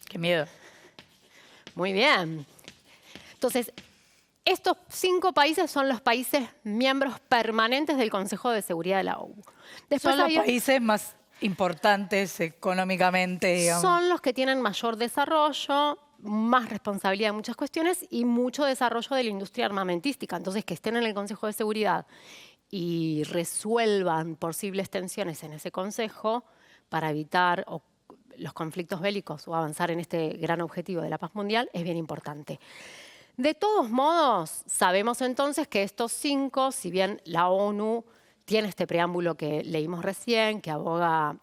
Qué miedo. Muy bien. Entonces, estos 5 países son los países miembros permanentes del Consejo de Seguridad de la ONU. Después Son los hay- países más importantes económicamente, digamos. son los que tienen mayor desarrollo, más responsabilidad en muchas cuestiones y mucho desarrollo de la industria armamentística. Entonces, que estén en el Consejo de Seguridad y resuelvan posibles tensiones en ese Consejo para evitar los conflictos bélicos o avanzar en este gran objetivo de la paz mundial es bien importante. De todos modos, sabemos entonces que estos 5, si bien la ONU tiene este preámbulo que leímos recién, que aboga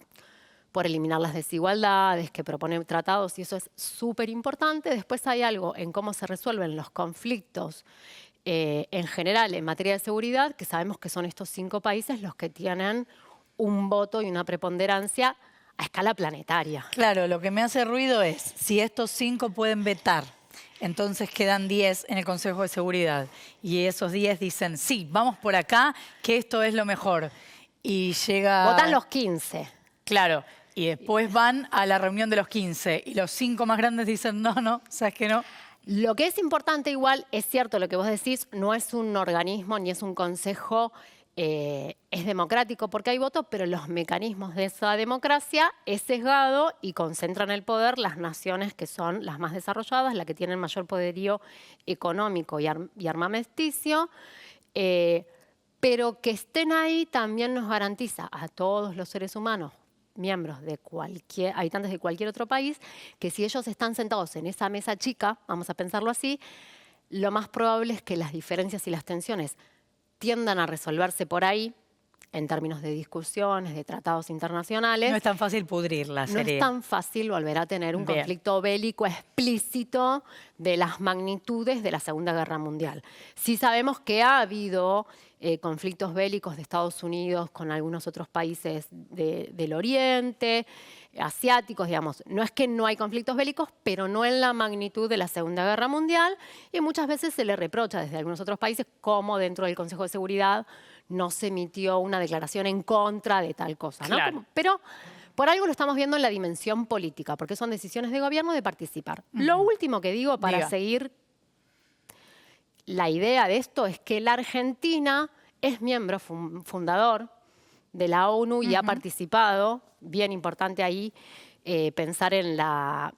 por eliminar las desigualdades, que propone tratados, y eso es súper importante. Después hay algo en cómo se resuelven los conflictos en general en materia de seguridad, que sabemos que son estos 5 países los que tienen un voto y una preponderancia a escala planetaria. Claro, lo que me hace ruido es, si estos 5 pueden vetar, entonces quedan 10 en el Consejo de Seguridad. Y esos 10 dicen, sí, vamos por acá, que esto es lo mejor. Y llega... Votan los 15. Claro, Y después van a la reunión de los 15 y los 5 más grandes dicen, no, ¿sabes qué no? Lo que es importante igual, es cierto lo que vos decís, no es un organismo ni es un consejo, es democrático porque hay votos, pero los mecanismos de esa democracia es sesgado y concentran el poder las naciones que son las más desarrolladas, las que tienen mayor poderío económico y armamenticio. Pero que estén ahí también nos garantiza a todos los seres humanos, miembros de habitantes de cualquier otro país, que si ellos están sentados en esa mesa chica, vamos a pensarlo así, lo más probable es que las diferencias y las tensiones tiendan a resolverse por ahí, en términos de discusiones, de tratados internacionales. No es tan fácil pudrirla, No sería. es tan fácil volver a tener un Bien. conflicto bélico explícito de las magnitudes de la Segunda Guerra Mundial. Sí sabemos que ha habido conflictos bélicos de Estados Unidos con algunos otros países del Oriente, asiáticos, digamos. No es que no hay conflictos bélicos, pero no en la magnitud de la Segunda Guerra Mundial, y muchas veces se le reprocha desde algunos otros países, como dentro del Consejo de Seguridad no se emitió una declaración en contra de tal cosa, ¿no? Claro. Pero por algo lo estamos viendo en la dimensión política, porque son decisiones de gobierno de participar. Lo último que digo para Diga. seguir la idea de esto es que la Argentina es miembro fundador de la ONU y ha participado, bien importante ahí pensar en la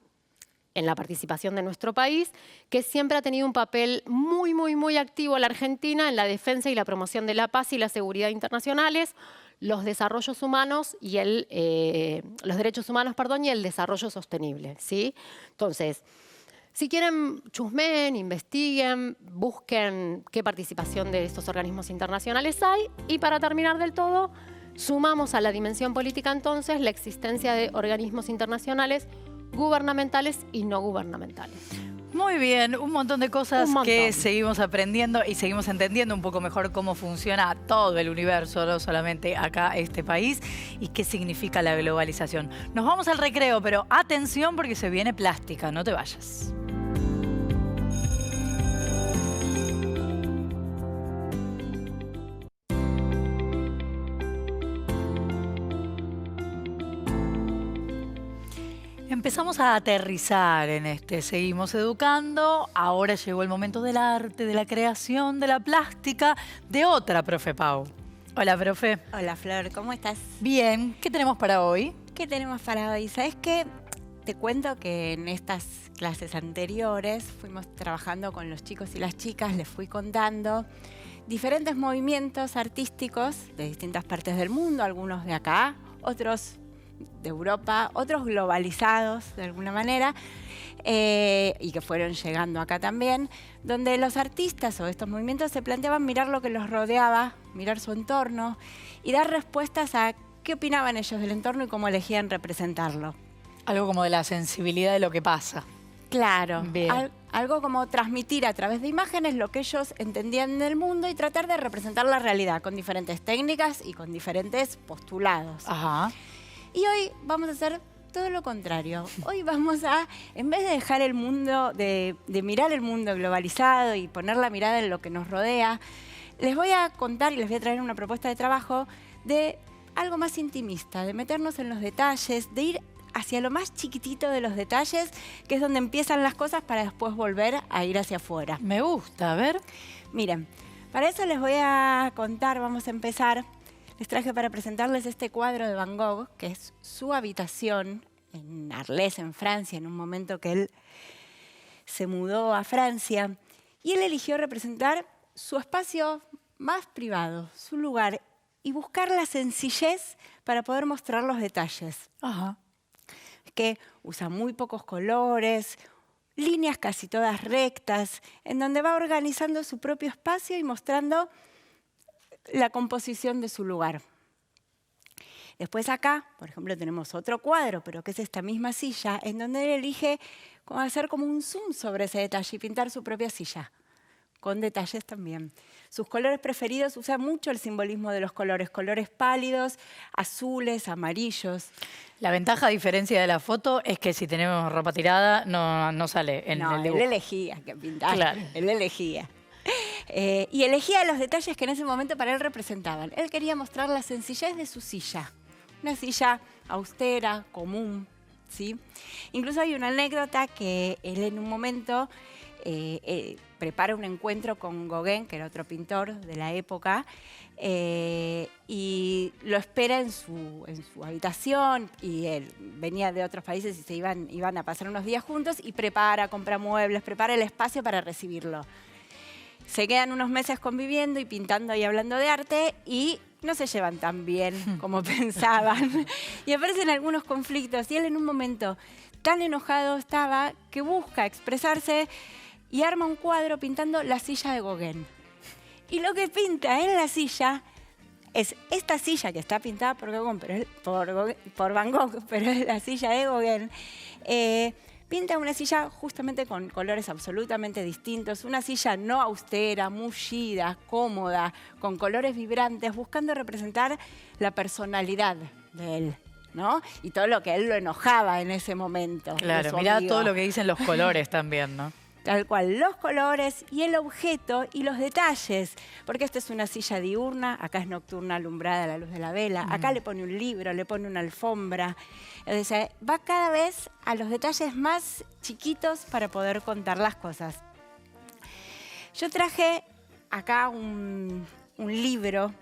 participación de nuestro país, que siempre ha tenido un papel muy, muy, muy activo la Argentina en la defensa y la promoción de la paz y la seguridad internacionales, los desarrollos humanos y los derechos humanos, y el desarrollo sostenible, ¿sí? Entonces, si quieren, chusmeen, investiguen, busquen qué participación de estos organismos internacionales hay, y para terminar del todo, sumamos a la dimensión política entonces la existencia de organismos internacionales gubernamentales y no gubernamentales. Muy bien, un montón de cosas Un montón. que seguimos aprendiendo y seguimos entendiendo un poco mejor cómo funciona todo el universo, no solamente acá este país, y qué significa la globalización. Nos vamos al recreo, pero atención porque se viene plástica, no te vayas. Empezamos a aterrizar en seguimos educando, ahora llegó el momento del arte, de la creación, de la plástica, de otra profe Pau. Hola, profe. Hola Flor, ¿cómo estás? Bien, ¿qué tenemos para hoy? ¿Qué tenemos para hoy? ¿Sabes qué? Te cuento que en estas clases anteriores fuimos trabajando con los chicos y las chicas, les fui contando diferentes movimientos artísticos de distintas partes del mundo, algunos de acá, otros de Europa, otros globalizados de alguna manera, y que fueron llegando acá también, donde los artistas o estos movimientos se planteaban mirar lo que los rodeaba, mirar su entorno y dar respuestas a qué opinaban ellos del entorno y cómo elegían representarlo. Algo como de la sensibilidad de lo que pasa. Claro, Bien. algo como transmitir a través de imágenes lo que ellos entendían del mundo y tratar de representar la realidad con diferentes técnicas y con diferentes postulados. Ajá. Y hoy vamos a hacer todo lo contrario. Hoy vamos a, en vez de dejar el mundo, de mirar el mundo globalizado y poner la mirada en lo que nos rodea, les voy a contar y les voy a traer una propuesta de trabajo de algo más intimista, de meternos en los detalles, de ir hacia lo más chiquitito de los detalles, que es donde empiezan las cosas para después volver a ir hacia afuera. Me gusta, a ver. Miren, para eso les voy a contar, vamos a empezar. Les traje para presentarles este cuadro de Van Gogh, que es su habitación en Arles, en Francia, en un momento que él se mudó a Francia. Y él eligió representar su espacio más privado, su lugar, y buscar la sencillez para poder mostrar los detalles. Ajá. Que usa muy pocos colores, líneas casi todas rectas, en donde va organizando su propio espacio y mostrando la composición de su lugar. Después acá, por ejemplo, tenemos otro cuadro, pero que es esta misma silla, en donde él elige hacer como un zoom sobre ese detalle y pintar su propia silla, con detalles también. Sus colores preferidos, usa mucho el simbolismo de los colores, colores pálidos, azules, amarillos. La ventaja, a diferencia de la foto, es que si tenemos ropa tirada, no sale en el Él dibujo. elegía que pintar, Claro. él elegía. Y elegía los detalles que en ese momento para él representaban. Él quería mostrar la sencillez de su silla, una silla austera, común, ¿sí? Incluso hay una anécdota que él en un momento prepara un encuentro con Gauguin, que era otro pintor de la época, y lo espera en su habitación, y él venía de otros países y se iban a pasar unos días juntos, y compra muebles, prepara el espacio para recibirlo. Se quedan unos meses conviviendo y pintando y hablando de arte, y no se llevan tan bien como pensaban. Y aparecen algunos conflictos, y él en un momento tan enojado estaba que busca expresarse y arma un cuadro pintando la silla de Gauguin. Y lo que pinta en la silla es esta silla que está pintada por Gauguin, por Van Gogh, pero es la silla de Gauguin. Pinta una silla justamente con colores absolutamente distintos, una silla no austera, mullida, cómoda, con colores vibrantes, buscando representar la personalidad de él, ¿no? Y todo lo que a él lo enojaba en ese momento. Claro, mirá todo lo que dicen los colores también, ¿no? Tal cual, los colores y el objeto y los detalles. Porque esta es una silla diurna, acá es nocturna, alumbrada a la luz de la vela. Acá le pone un libro, le pone una alfombra. O sea, va cada vez a los detalles más chiquitos para poder contar las cosas. Yo traje acá un libro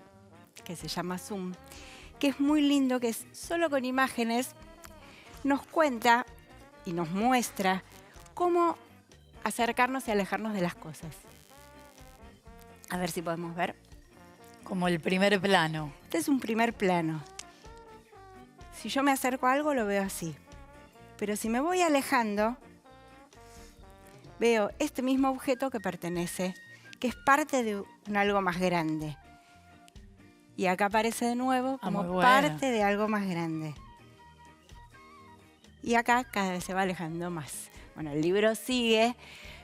que se llama Zoom, que es muy lindo, que es solo con imágenes, nos cuenta y nos muestra cómo acercarnos y alejarnos de las cosas. A ver si podemos ver. Como el primer plano. Este es un primer plano. Si yo me acerco a algo, lo veo así. Pero si me voy alejando, veo este mismo objeto que pertenece, que es parte de un algo más grande. Y acá aparece de nuevo como muy bueno. parte de algo más grande. Y acá cada vez se va alejando más. Bueno, el libro sigue,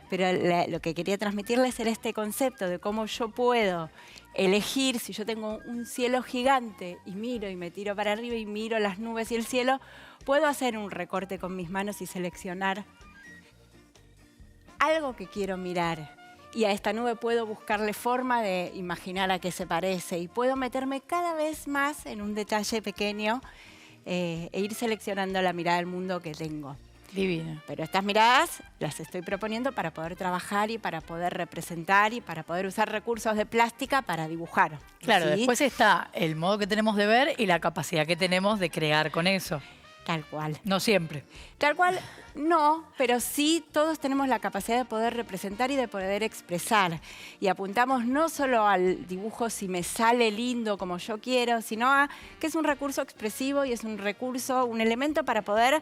pero lo que quería transmitirles era este concepto de cómo yo puedo elegir, si yo tengo un cielo gigante y miro y me tiro para arriba y miro las nubes y el cielo, puedo hacer un recorte con mis manos y seleccionar algo que quiero mirar. Y a esta nube puedo buscarle forma de imaginar a qué se parece, y puedo meterme cada vez más en un detalle pequeño e ir seleccionando la mirada del mundo que tengo. Divino. Pero estas miradas las estoy proponiendo para poder trabajar y para poder representar y para poder usar recursos de plástica para dibujar. Claro, ¿Sí? después está el modo que tenemos de ver y la capacidad que tenemos de crear con eso. Tal cual. No siempre. Tal cual, no, pero sí todos tenemos la capacidad de poder representar y de poder expresar. Y apuntamos no solo al dibujo si me sale lindo como yo quiero, sino a que es un recurso expresivo y es un recurso, un elemento para poder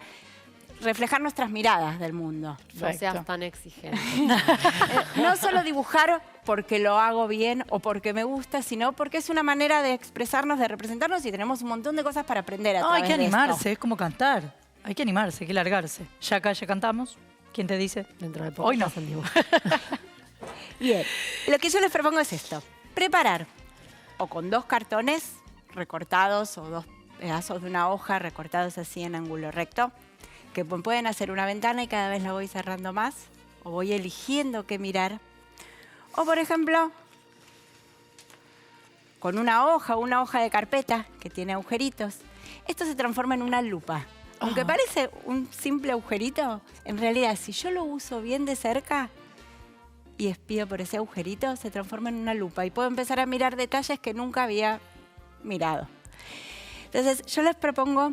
reflejar nuestras miradas del mundo. No Perfecto. seas tan exigente. No solo dibujar porque lo hago bien o porque me gusta, sino porque es una manera de expresarnos, de representarnos, y tenemos un montón de cosas para aprender a No, hay través que de esto. animarse, es como cantar. Hay que animarse, hay que largarse. Ya acá ya cantamos. ¿Quién te dice? Dentro de poco Hoy no. pasa el dibujo. Bien, lo que yo les propongo es esto. Preparar o con 2 cartones recortados o 2 pedazos de una hoja recortados así en ángulo recto, que pueden hacer una ventana y cada vez la voy cerrando más, o voy eligiendo qué mirar. O, por ejemplo, con una hoja de carpeta que tiene agujeritos. Esto se transforma en una lupa. Aunque parece un simple agujerito, en realidad, si yo lo uso bien de cerca y espío por ese agujerito, se transforma en una lupa y puedo empezar a mirar detalles que nunca había mirado. Entonces, yo les propongo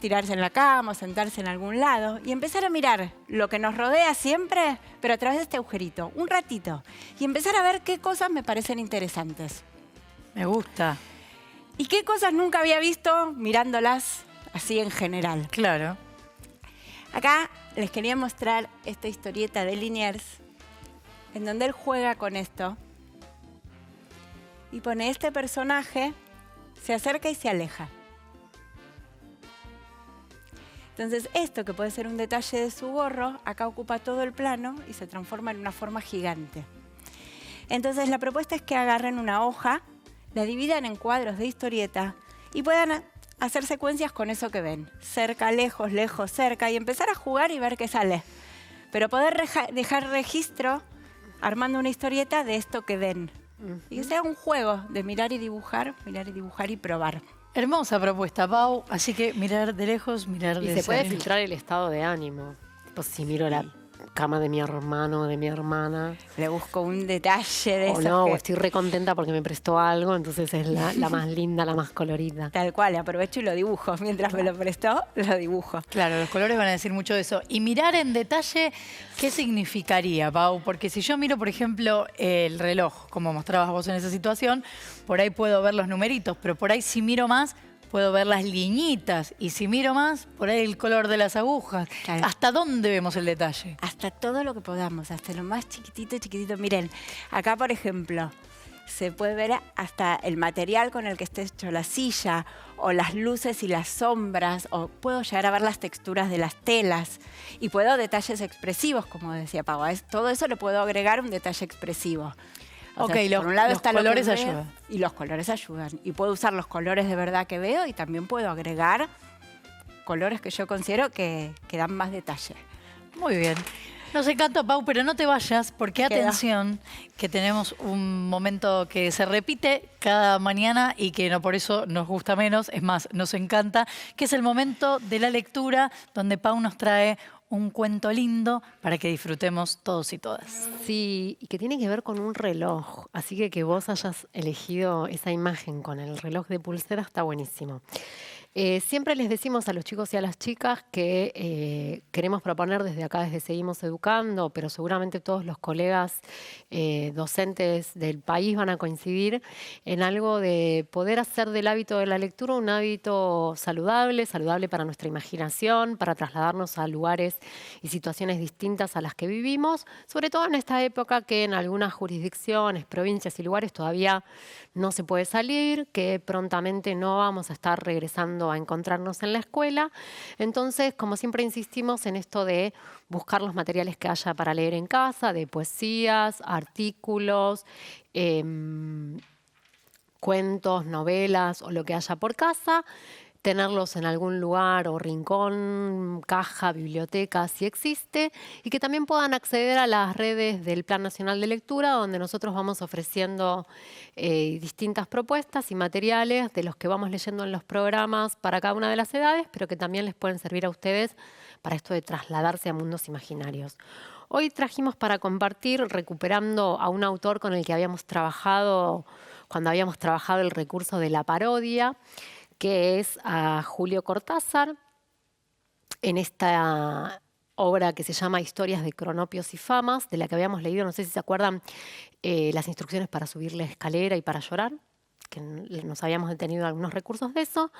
tirarse en la cama, sentarse en algún lado y empezar a mirar lo que nos rodea siempre, pero a través de este agujerito, un ratito, y empezar a ver qué cosas me parecen interesantes. Me gusta. Y qué cosas nunca había visto mirándolas así en general. Claro. Acá les quería mostrar esta historieta de Liniers, en donde él juega con esto y pone este personaje, se acerca y se aleja. Entonces, esto que puede ser un detalle de su gorro, acá ocupa todo el plano y se transforma en una forma gigante. Entonces, la propuesta es que agarren una hoja, la dividan en cuadros de historieta y puedan hacer secuencias con eso que ven. Cerca, lejos, lejos, cerca, y empezar a jugar y ver qué sale. Pero poder dejar registro armando una historieta de esto que ven. Y que sea un juego de mirar y dibujar y probar. Hermosa propuesta, Pau. Así que mirar de lejos, mirar Y de se puede cerca. filtrar el estado de ánimo. Pues si miro la cama de mi hermano o de mi hermana, Le busco un detalle de o esos no, que- o estoy recontenta porque me prestó algo, entonces es la más linda, la más colorida. Tal cual, aprovecho y lo dibujo. Mientras me lo prestó, lo dibujo. Claro, los colores van a decir mucho de eso. Y mirar en detalle, ¿qué significaría, Pau? Porque si yo miro, por ejemplo, el reloj, como mostrabas vos en esa situación, por ahí puedo ver los numeritos, pero por ahí si miro más, puedo ver las liñitas. Y si miro más, por ahí el color de las agujas. Claro. ¿Hasta dónde vemos el detalle? Hasta todo lo que podamos, hasta lo más chiquitito, chiquitito. Miren, acá por ejemplo, se puede ver hasta el material con el que esté hecho la silla, o las luces y las sombras, o puedo llegar a ver las texturas de las telas. Y puedo detalles expresivos, como decía Pau. Todo eso le puedo agregar un detalle expresivo. O sea, Ok, los- por un lado los está lo que colores veo, ayudan. Y los colores ayudan. Y puedo usar los colores de verdad que veo y también puedo agregar colores que yo considero que dan más detalle. Muy bien. Nos encanta, Pau, pero no te vayas porque Queda. atención, que tenemos un momento que se repite cada mañana y que no por eso nos gusta menos, es más, nos encanta, que es el momento de la lectura donde Pau nos trae un cuento lindo para que disfrutemos todos y todas. Sí, y que tiene que ver con un reloj. Así que vos hayas elegido esa imagen con el reloj de pulsera está buenísimo. Siempre les decimos a los chicos y a las chicas que queremos proponer desde acá, desde Seguimos Educando, pero seguramente todos los colegas docentes del país van a coincidir en algo de poder hacer del hábito de la lectura un hábito saludable, saludable para nuestra imaginación, para trasladarnos a lugares y situaciones distintas a las que vivimos, sobre todo en esta época que en algunas jurisdicciones, provincias y lugares todavía no se puede salir, que prontamente no vamos a estar regresando a encontrarnos en la escuela. Entonces, como siempre insistimos en esto de buscar los materiales que haya para leer en casa, de poesías, artículos, cuentos, novelas o lo que haya por casa, tenerlos en algún lugar o rincón, caja, biblioteca, si existe, y que también puedan acceder a las redes del Plan Nacional de Lectura, donde nosotros vamos ofreciendo distintas propuestas y materiales de los que vamos leyendo en los programas para cada una de las edades, pero que también les pueden servir a ustedes para esto de trasladarse a mundos imaginarios. Hoy trajimos para compartir, recuperando a un autor con el que habíamos trabajado, cuando habíamos trabajado el recurso de la parodia, que es a Julio Cortázar, en esta obra que se llama Historias de Cronopios y Famas, de la que habíamos leído, no sé si se acuerdan, las instrucciones para subir la escalera y para llorar, que nos habíamos detenido algunos recursos de eso.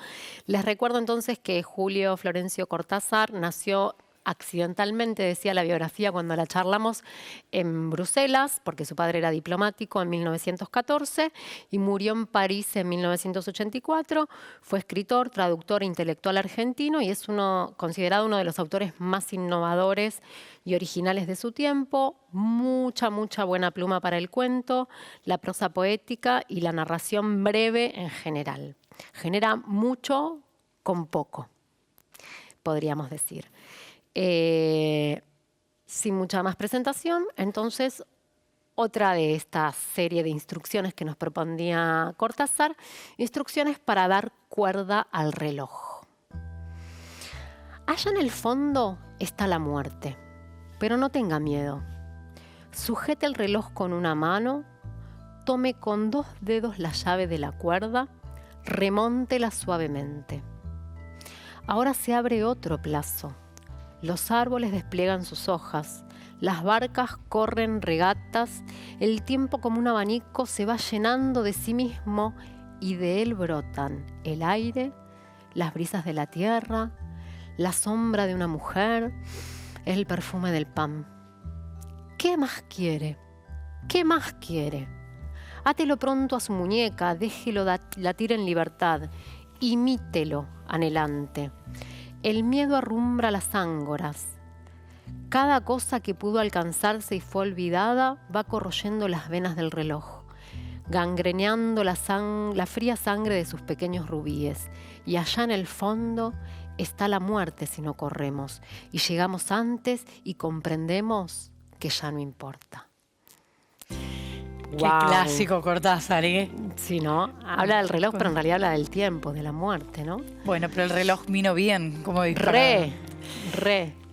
Les recuerdo entonces que Julio Florencio Cortázar nació accidentalmente, decía la biografía cuando la charlamos, en Bruselas, porque su padre era diplomático en 1914 y murió en París en 1984. Fue escritor, traductor e intelectual argentino y es considerado uno de los autores más innovadores y originales de su tiempo. Mucha buena pluma para el cuento, la prosa poética y la narración breve en general. Genera mucho con poco, podríamos decir. Sin mucha más presentación, entonces otra de esta serie de instrucciones que nos proponía Cortázar, instrucciones para dar cuerda al reloj. Allá en el fondo está la muerte, pero no tenga miedo. Sujete el reloj con una mano, tome con 2 dedos la llave de la cuerda, remóntela suavemente. Ahora se abre otro plazo. Los árboles despliegan sus hojas, las barcas corren regatas, el tiempo como un abanico se va llenando de sí mismo y de él brotan el aire, las brisas de la tierra, la sombra de una mujer, el perfume del pan. ¿Qué más quiere? ¿Qué más quiere? Átelo pronto a su muñeca, déjelo latir en libertad, imítelo anhelante. El miedo arrumbra las ángoras. Cada cosa que pudo alcanzarse y fue olvidada va corroyendo las venas del reloj, gangreneando la fría sangre de sus pequeños rubíes. Y allá en el fondo está la muerte si no corremos. Y llegamos antes y comprendemos que ya no importa. Qué clásico Cortázar, ¿eh? Sí, ¿no? Habla del reloj, pero en realidad habla del tiempo, de la muerte, ¿no? Bueno, pero el reloj vino bien, como dijo. Re.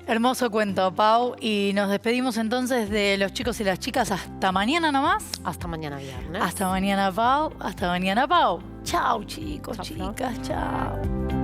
Hermoso cuento, Pau. Y nos despedimos entonces de los chicos y las chicas. Hasta mañana nomás. Hasta mañana viernes. Hasta mañana, Pau. Hasta mañana, Pau. Chao, chicos, Chao, Flor. chicas. Chao.